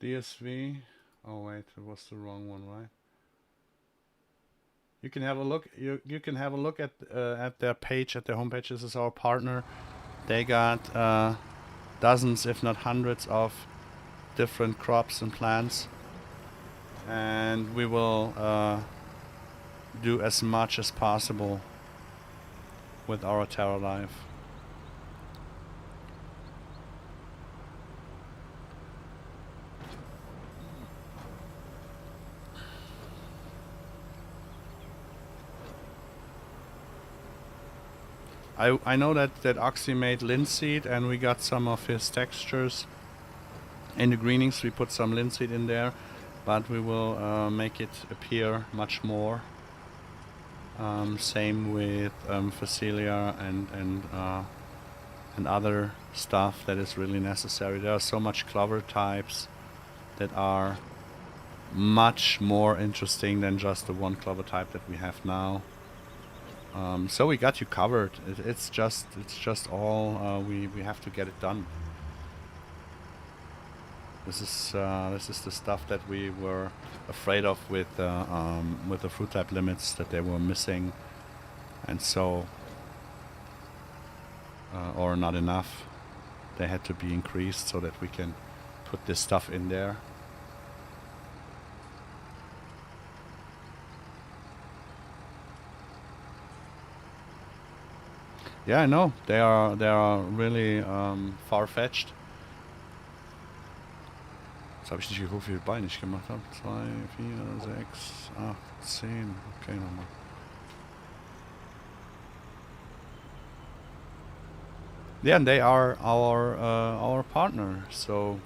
DSV. Oh wait, it was the wrong one, right? You can have a look. You can have a look at their page, at their homepage. This is our partner. They got dozens, if not hundreds, of different crops and plants, and we will do as much as possible with our TerraLife. I know that Oxy made linseed, and we got some of his textures in the greenings. We put some linseed in there, but we will make it appear much more. Same with Facilia and other stuff that is really necessary. There are so much clover types that are much more interesting than just the one clover type that we have now. So we got you covered. It's just all we have to get it done. This is the stuff that we were afraid of with the fruit type limits, that they were missing, and so or not enough. They had to be increased so that we can put this stuff in there. Yeah, I know. They are really far-fetched. Jetzt habe ich nicht geguckt, wie viele Beine ich gemacht habe. 2, 4, 6, 8, 10. Okay, nochmal. Yeah, and they are our partner. So,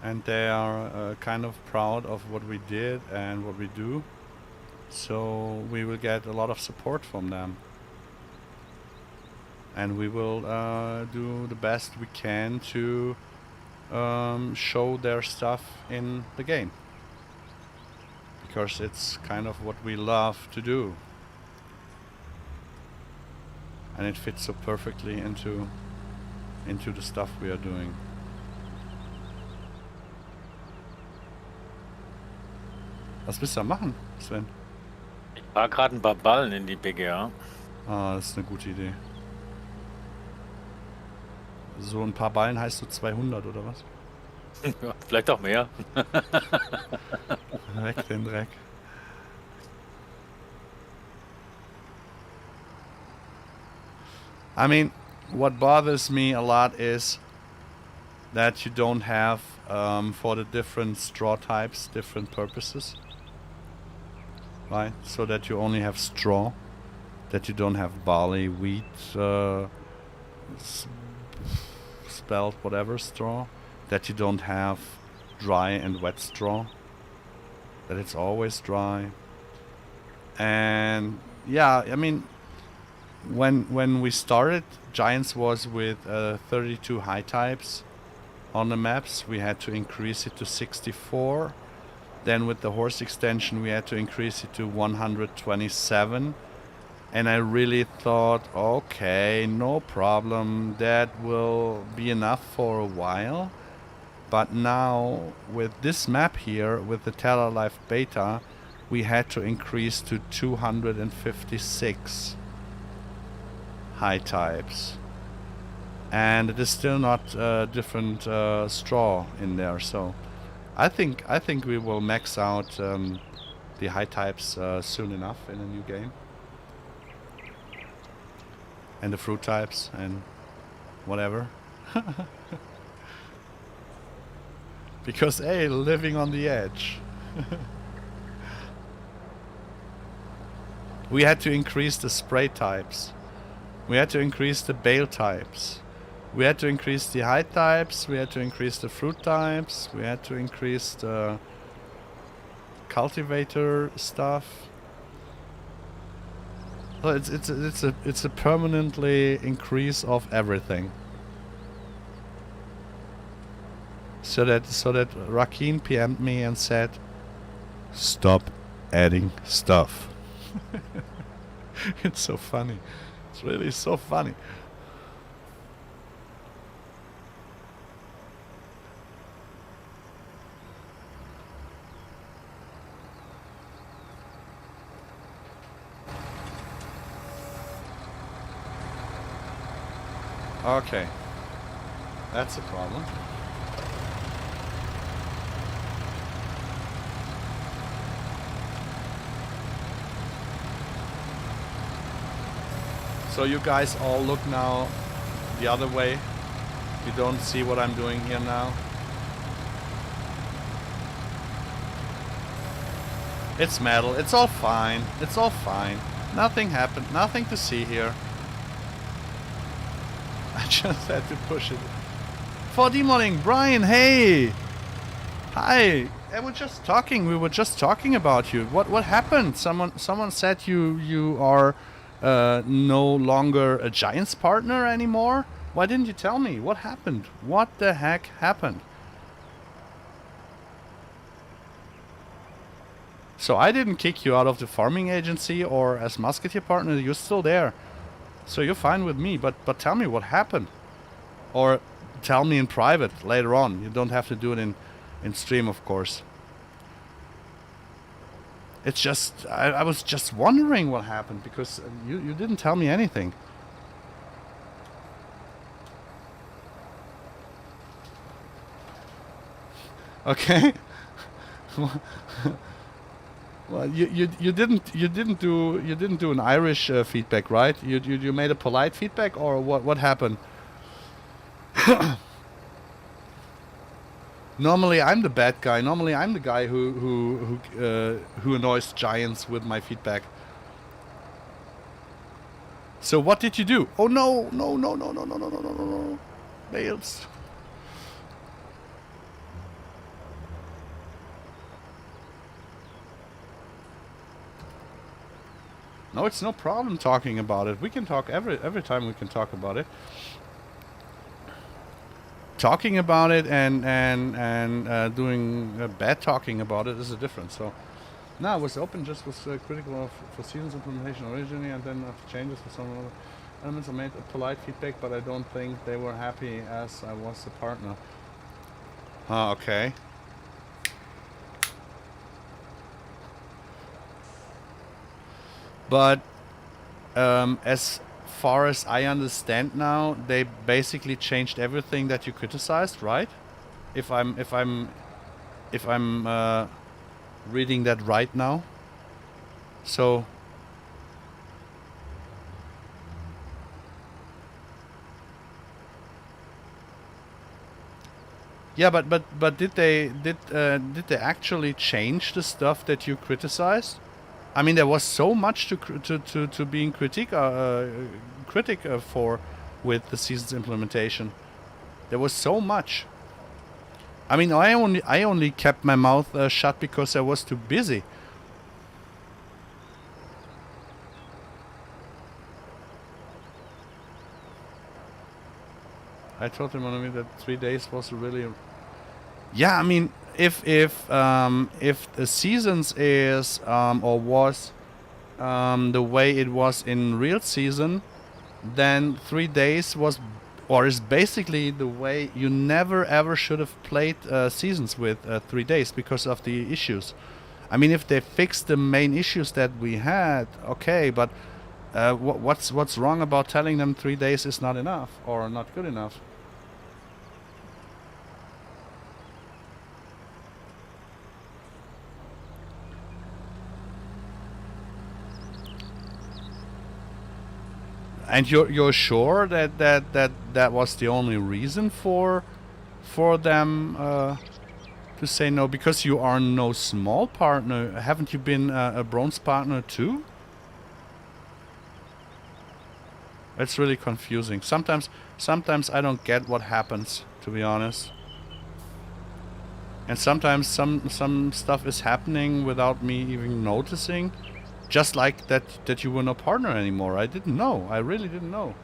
and they are kind of proud of what we did and what we do. So we will get a lot of support from them. And we will do the best we can to show their stuff in the game, because it's kind of what we love to do, and it fits so perfectly into the stuff we are doing. Was willst du da machen, Sven? Ich war gerade ein paar Ballen in die BGA. Ah, das ist eine gute Idee. So ein paar Ballen heißt so 200 oder was? Ja, vielleicht auch mehr. Weg den Dreck. I mean, what bothers me a lot is that you don't have for the different straw types different purposes, right? So that you only have straw, that you don't have barley, wheat, spelt whatever straw, that you don't have dry and wet straw, that it's always dry. And yeah, I mean, when we started, Giants was with 32 high types on the maps. We had to increase it to 64. Then with the horse extension we had to increase it to 127. And I really thought, okay, no problem, that will be enough for a while. But now, with this map here, with the TerraLife beta, we had to increase to 256 high types. And it is still not different straw in there, so I think we will max out the high types soon enough in a new game. And the fruit types and whatever. Because, hey, living on the edge. We had to increase the spray types. We had to increase the bale types. We had to increase the high types. We had to increase the fruit types. We had to increase the cultivator stuff. So it's a permanently increase of everything. So that Rakin PM'd me and said, stop adding stuff. It's so funny. It's really so funny. Okay. That's a problem. So you guys all look now the other way. You don't see what I'm doing here now. It's metal. It's all fine. It's all fine. Nothing happened. Nothing to see here. I just had to push it. For demodding, Brian, hey! Hi! I was just talking. We were just talking about you. What happened? Someone said you are no longer a Giants partner anymore? Why didn't you tell me? What happened? What the heck happened? So I didn't kick you out of the farming agency or as musketeer partner. You're still there. So you're fine with me. But tell me what happened. Or tell me in private later on. You don't have to do it in stream, of course. It's just, I was just wondering what happened because you didn't tell me anything. Okay. Well, you didn't do an Irish feedback, right? You made a polite feedback, or what happened? Normally I'm the bad guy. Normally I'm the guy who annoys Giants with my feedback. So what did you do? Oh no, no. Bales. No, it's no problem talking about it. We can talk every time we can talk about it. Talking about it and doing bad talking about it is a difference. So, no, I was open, just was critical for seasons implementation originally, and then after changes for some other elements I made a polite feedback, but I don't think they were happy as I was the partner. Ah, okay. But as far as I understand now, they basically changed everything that you criticized, right? If I'm reading that right now. So yeah, but did they actually change the stuff that you criticized? I mean, there was so much to being critic for with the season's implementation. There was so much. I mean, I only kept my mouth shut because I was too busy. I told him that 3 days was really. Yeah, I mean, if the seasons is or was the way it was in real season, then 3 days was or is basically the way you never ever should have played seasons with 3 days because of the issues. I mean, if they fixed the main issues that we had, okay, but what's wrong about telling them 3 days is not enough or not good enough? And you're sure that was the only reason for them to say no? Because you are no small partner. Haven't you been a bronze partner too? It's really confusing. Sometimes I don't get what happens, to be honest. And sometimes some stuff is happening without me even noticing. Just like that you were no partner anymore. I didn't know. I really didn't know.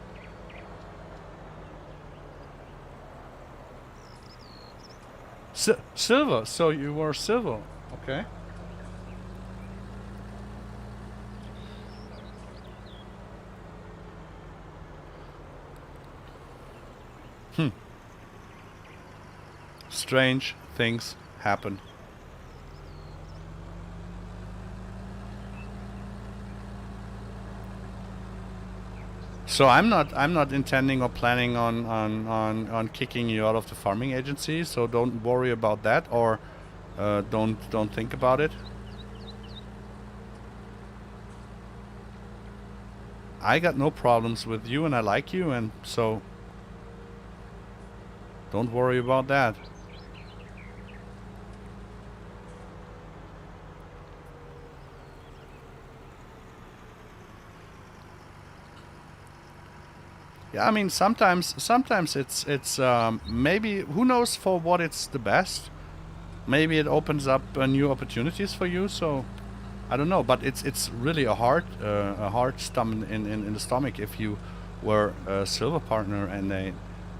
Silver. So you were silver. Okay. Strange things happen. So I'm not intending or planning on kicking you out of the farming agency. So don't worry about that, or don't think about it. I got no problems with you, and I like you, and so don't worry about that. Yeah, I mean sometimes it's maybe, who knows for what it's the best. Maybe it opens up new opportunities for you. So I don't know, but it's really a hard stomach in the stomach if you were a silver partner and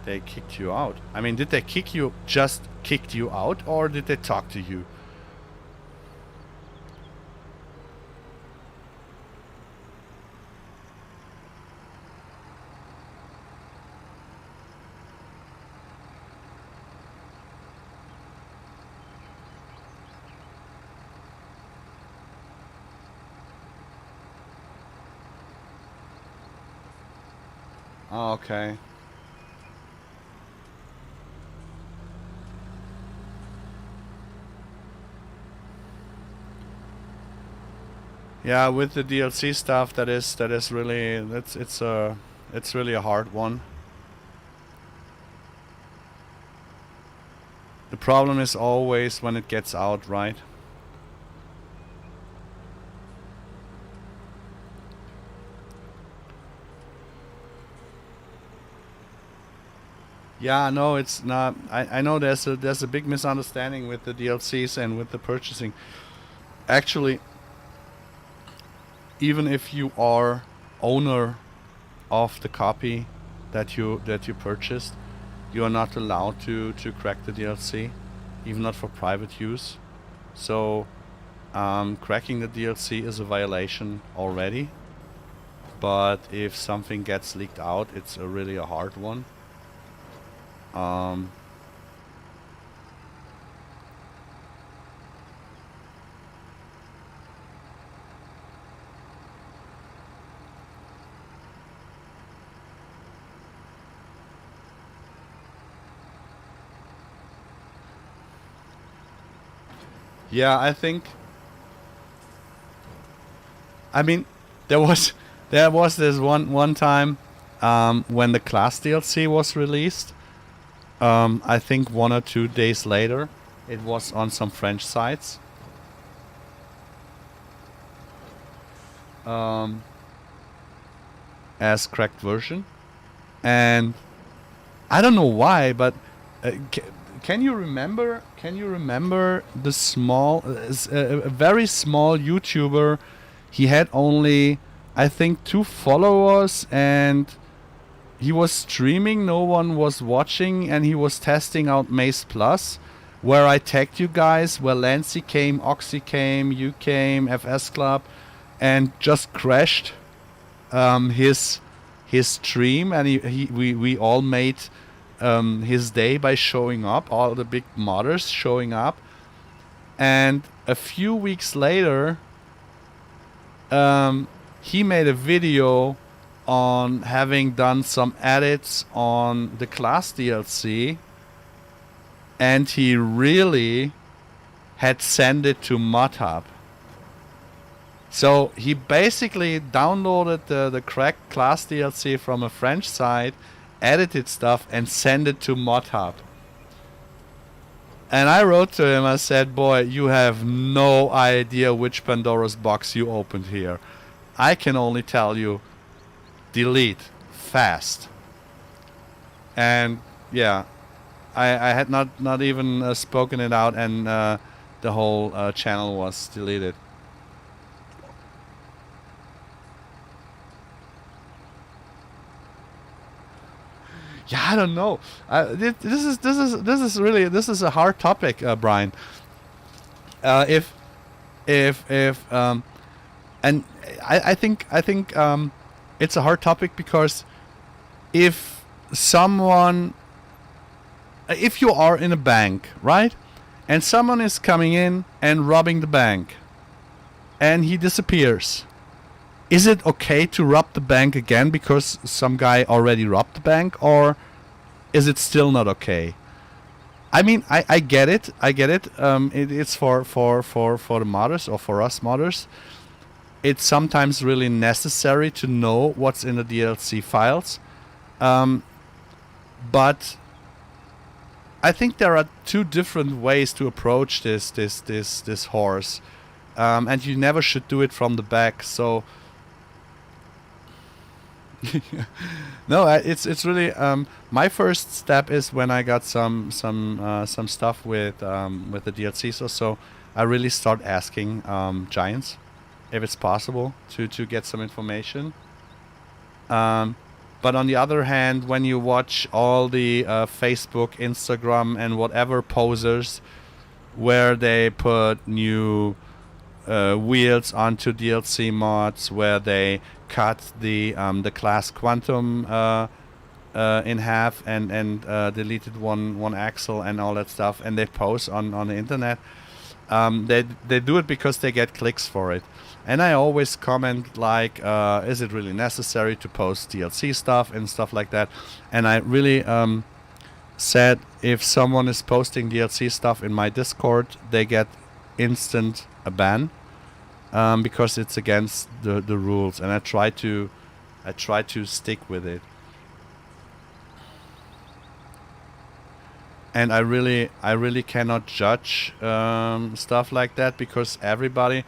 they kicked you out. I mean, did they just kicked you out, or did they talk to you? Okay. Yeah, with the DLC stuff, that is really, it's really a hard one. The problem is always when it gets out, right? Yeah, no, it's not. I know there's a big misunderstanding with the DLCs and with the purchasing. Actually, even if you are owner of the copy that you purchased, you are not allowed to crack the DLC, even not for private use. So cracking the DLC is a violation already. But if something gets leaked out, it's really a hard one. Yeah, I think. I mean, there was this one time when the class DLC was released. I think 1 or 2 days later, it was on some French sites. As cracked version, and I don't know why, but can you remember? Can you remember the small, a very small YouTuber? He had only, I think, 2 followers, and he was streaming. No one was watching, and he was testing out MaizePlus, where I tagged you guys, where Lancy came, Oxy came, you came, FS Club, and just crashed his stream, and we all made his day by showing up, all the big modders showing up. And a few weeks later, he made a video on having done some edits on the class DLC, and he really had sent it to ModHub. So he basically downloaded the cracked class DLC from a French site, edited stuff, and sent it to ModHub. And I wrote to him, I said, boy, you have no idea which Pandora's box you opened here. I can only tell you, delete fast. And yeah, I had not even spoken it out, and the whole channel was deleted. Yeah, I don't know. This is really, this is a hard topic, Brian. And I think it's a hard topic because if someone if you are in a bank, right? And someone is coming in and robbing the bank, and he disappears. Is it okay to rob the bank again because some guy already robbed the bank, or is it still not okay? I mean, I get it. I get it. It's for the modders, or for us modders. It's sometimes really necessary to know what's in the DLC files. But I think there are two different ways to approach this horse. And you never should do it from the back. So no, it's really my first step is when I got some stuff with the DLCs or so. I really start asking giants if it's possible to get some information. But on the other hand, when you watch all the Facebook, Instagram, and whatever posers where they put new wheels onto DLC mods, where they cut the class Quantum in half and deleted one axle and all that stuff, and they post on the internet. They do it because they get clicks for it. And I always comment like, is it really necessary to post DLC stuff and stuff like that? And I really said, if someone is posting DLC stuff in my Discord, they get instant a ban, because it's against the rules, and I try to stick with it. And I really cannot judge stuff like that, because everybody,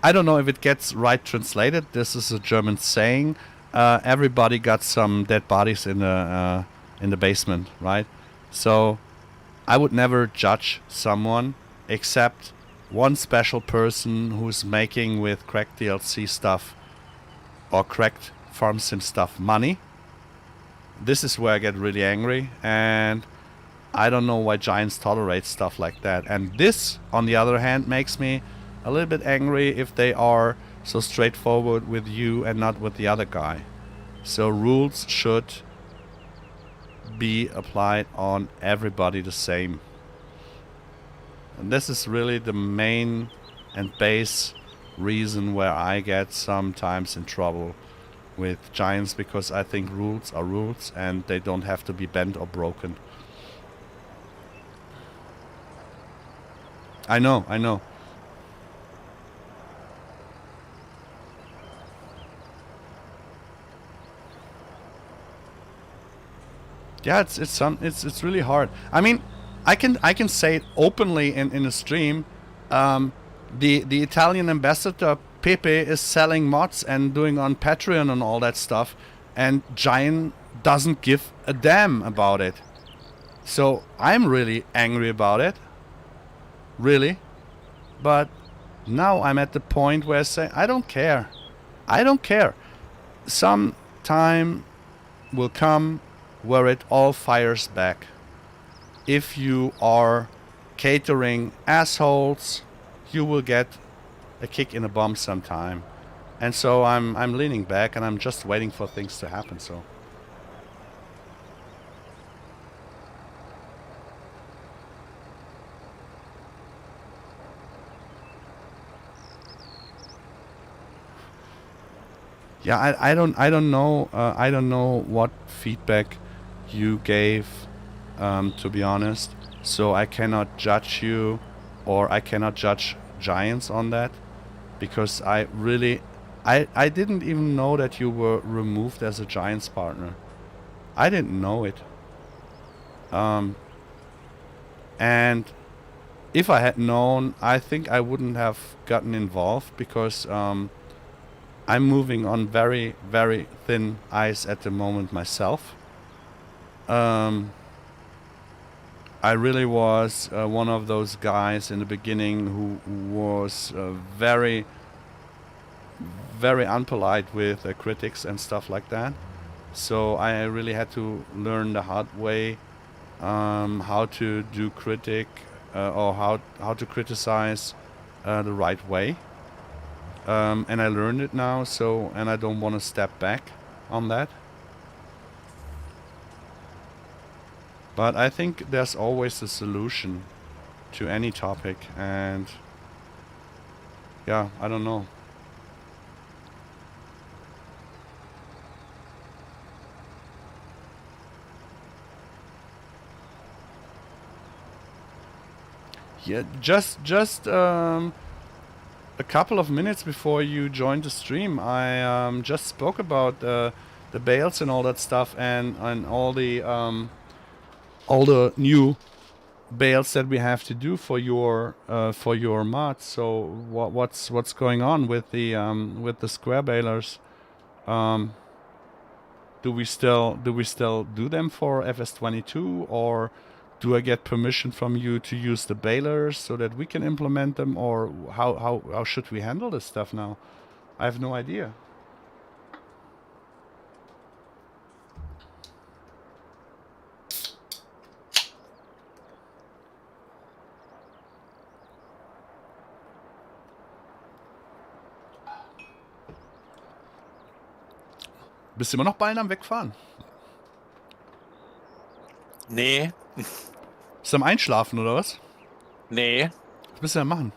I don't know if it gets right translated. This is a German saying. Everybody got some dead bodies in the basement, right? So I would never judge someone except one special person who's making with cracked DLC stuff or cracked farm sim stuff money. This is where I get really angry, and I don't know why giants tolerate stuff like that. And this, on the other hand, makes me a little bit angry if they are so straightforward with you and not with the other guy. So rules should be applied on everybody the same. And this is really the main and base reason where I get sometimes in trouble with giants, because I think rules are rules and they don't have to be bent or broken. I know. Yeah, it's really hard. I mean, I can say it openly in a stream. The Italian ambassador Pepe is selling mods and doing on Patreon and all that stuff, and Giant doesn't give a damn about it. So I'm really angry about it. Really. But now I'm at the point where I say, I don't care. I don't care. Some time will come where it all fires back. If you are catering assholes, you will get a kick in the bum sometime. And so I'm leaning back and I'm just waiting for things to happen. So yeah, I don't know what feedback you gave, to be honest. So I cannot judge you, or I cannot judge Giants on that, because I didn't even know that you were removed as a Giants partner. I didn't know it. And if I had known, I think I wouldn't have gotten involved, because I'm moving on very, very thin ice at the moment myself. I really was one of those guys in the beginning who was very, very unpolite with critics and stuff like that. So I really had to learn the hard way how to do critic or how to criticize the right way. And I learned it now, so, and I don't want to step back on that. But I think there's always a solution to any topic, and yeah, I don't know. Yeah, just a couple of minutes before you joined the stream, I just spoke about the bales and all that stuff, and all the new bales that we have to do for your mods. So what's going on with the square balers? Do we still do them for FS22, or do I get permission from you to use the balers so that we can implement them, or how should we handle this stuff now? I have no idea. Bist du immer noch Ballen am Wegfahren? Nee, Bist du am Einschlafen oder was? nee. Was bist du denn machen?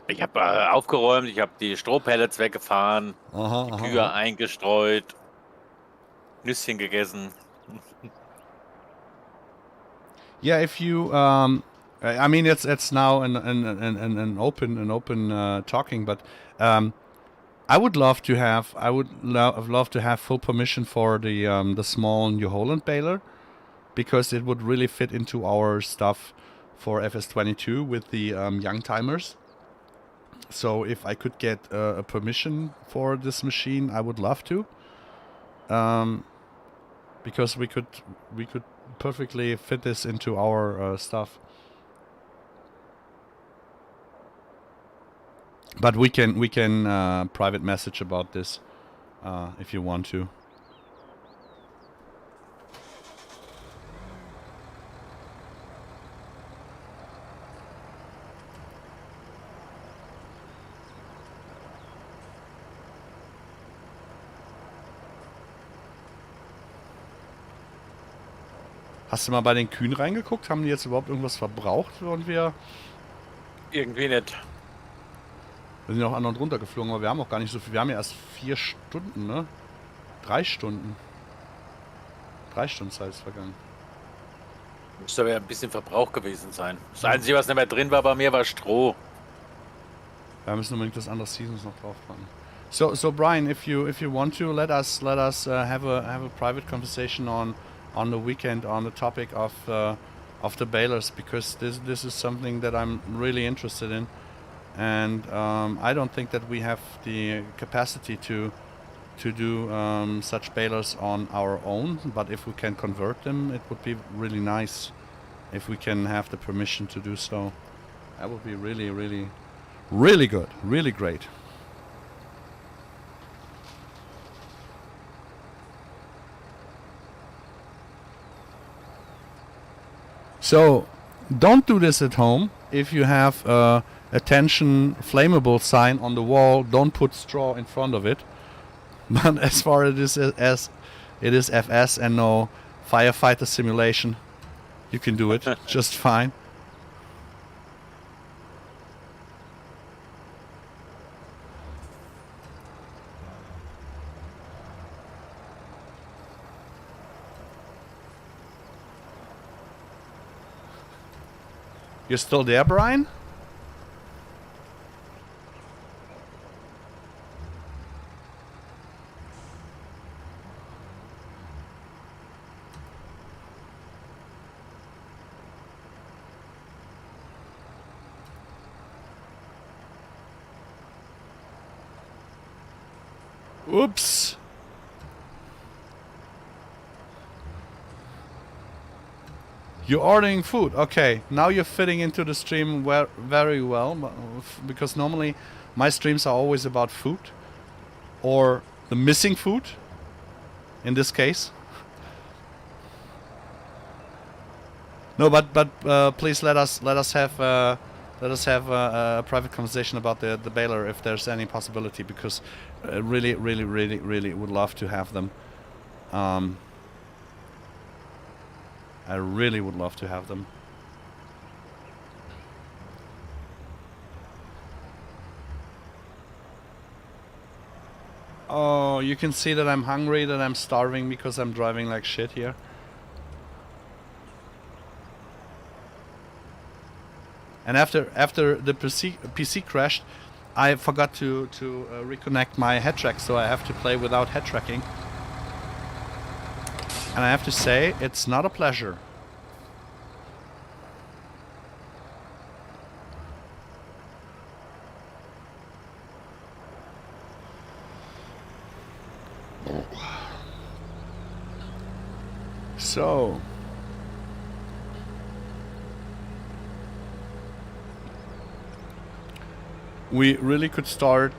Ich habe aufgeräumt, ich habe die Strohpellets weggefahren, Aha, die Kühe eingestreut, Nüsschen gegessen. Yeah, if you, I mean, it's now an open talking, but I would love to have, love to have full permission for the small New Holland baler, because it would really fit into our stuff for FS22 with the young timers. So if I could get a permission for this machine, I would love to, because we could perfectly fit this into our stuff. But we can private message about this if you want to. Hast du mal bei den Kühen reingeguckt? Haben die jetzt überhaupt irgendwas verbraucht? Und wir Irgendwie nicht. sind auch an und runter geflogen, aber wir haben auch gar nicht so viel. Wir haben ja erst 4 Stunden, ne? 3 Stunden. 3 Stunden Zeit ist vergangen. Müsste aber ein bisschen Verbrauch gewesen sein. Das Einzige, was nicht mehr drin war bei mir, war Stroh. Wir müssen unbedingt das andere Seasons noch drauf packen. So Brian, if you want to, let us have a private conversation on the weekend on the topic of the balers, because this is something that I'm really interested in, and I don't think that we have the capacity to do such balers on our own. But if we can convert them, it would be really nice if we can have the permission to do so. That would be really, really, really good, really great. So, don't do this at home. If you have a attention flammable sign on the wall, don't put straw in front of it. But as far as it is FS and no firefighter simulation, you can do it just fine. You're still there, Brian? Oops. You're ordering food. Okay, now you're fitting into the stream very well, because normally my streams are always about food or the missing food. In this case, no, but please let us have a private conversation about the baler if there's any possibility, because really would love to have them. I really would love to have them. Oh, you can see that I'm hungry, that I'm starving because I'm driving like shit here. And after the PC crashed, I forgot to reconnect my head track, so I have to play without head tracking. And I have to say, it's not a pleasure. So, we really could start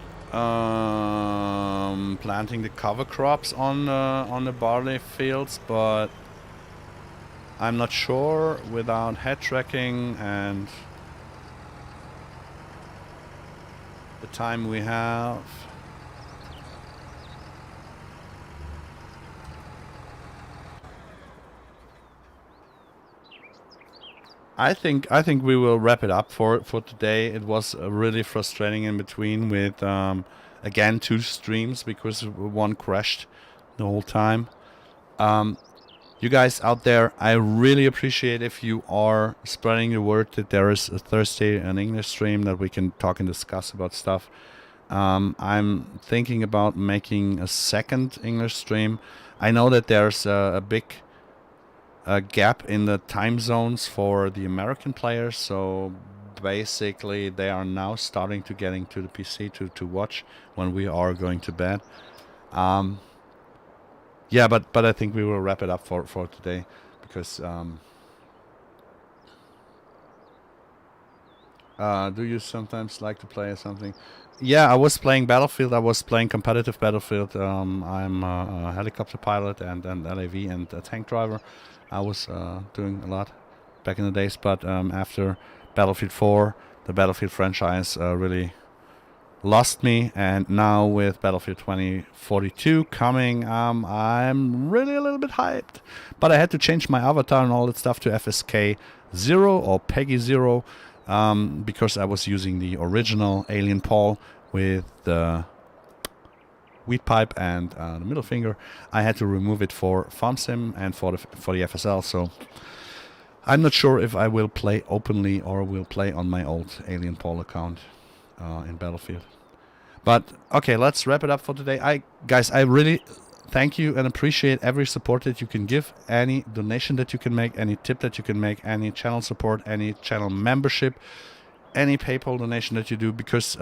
planting the cover crops on the barley fields, but I'm not sure without head tracking and the time we have. I think we will wrap it up for today. It was really frustrating in between with again 2 streams because one crashed the whole time. You guys out there, I really appreciate if you are spreading the word that there is a Thursday an English stream that we can talk and discuss about stuff. I'm thinking about making a second English stream. I know that there's a big gap in the time zones for the American players, so basically they are now starting to getting to the PC to watch when we are going to bed. Yeah, but I think we will wrap it up for today because do you sometimes like to play something? Yeah, I was playing Battlefield. I was playing competitive Battlefield. I'm a helicopter pilot and LAV and a tank driver. I was doing a lot back in the days, but after Battlefield 4, the Battlefield franchise really lost me, and now with Battlefield 2042 coming, I'm really a little bit hyped. But I had to change my avatar and all that stuff to FSK 0 or Peggy 0 because I was using the original Alien Paul with the wheat pipe and the middle finger. I had to remove it for Farm Sim and for the FSL, so I'm not sure if I will play openly or will play on my old Alien Paul account in Battlefield. But okay, let's wrap it up for today. Guys, I really thank you and appreciate every support that you can give, any donation that you can make, any tip that you can make, any channel support, any channel membership, any PayPal donation that you do, because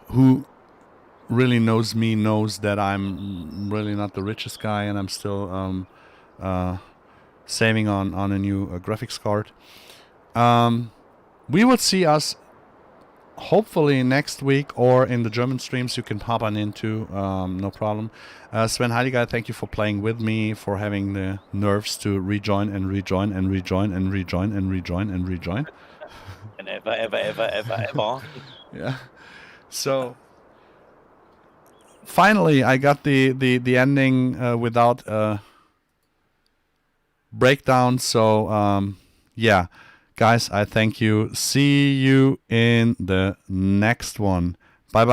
who really knows me knows that I'm really not the richest guy, and I'm still saving on a new graphics card. We will see us hopefully next week or in the German streams you can hop on into, no problem. Sven Heiliger, thank you for playing with me, for having the nerves to rejoin and rejoin and rejoin and rejoin and rejoin and rejoin. And ever. Yeah. So finally I got the ending without a breakdown. So yeah. Guys, I thank you. See you in the next one.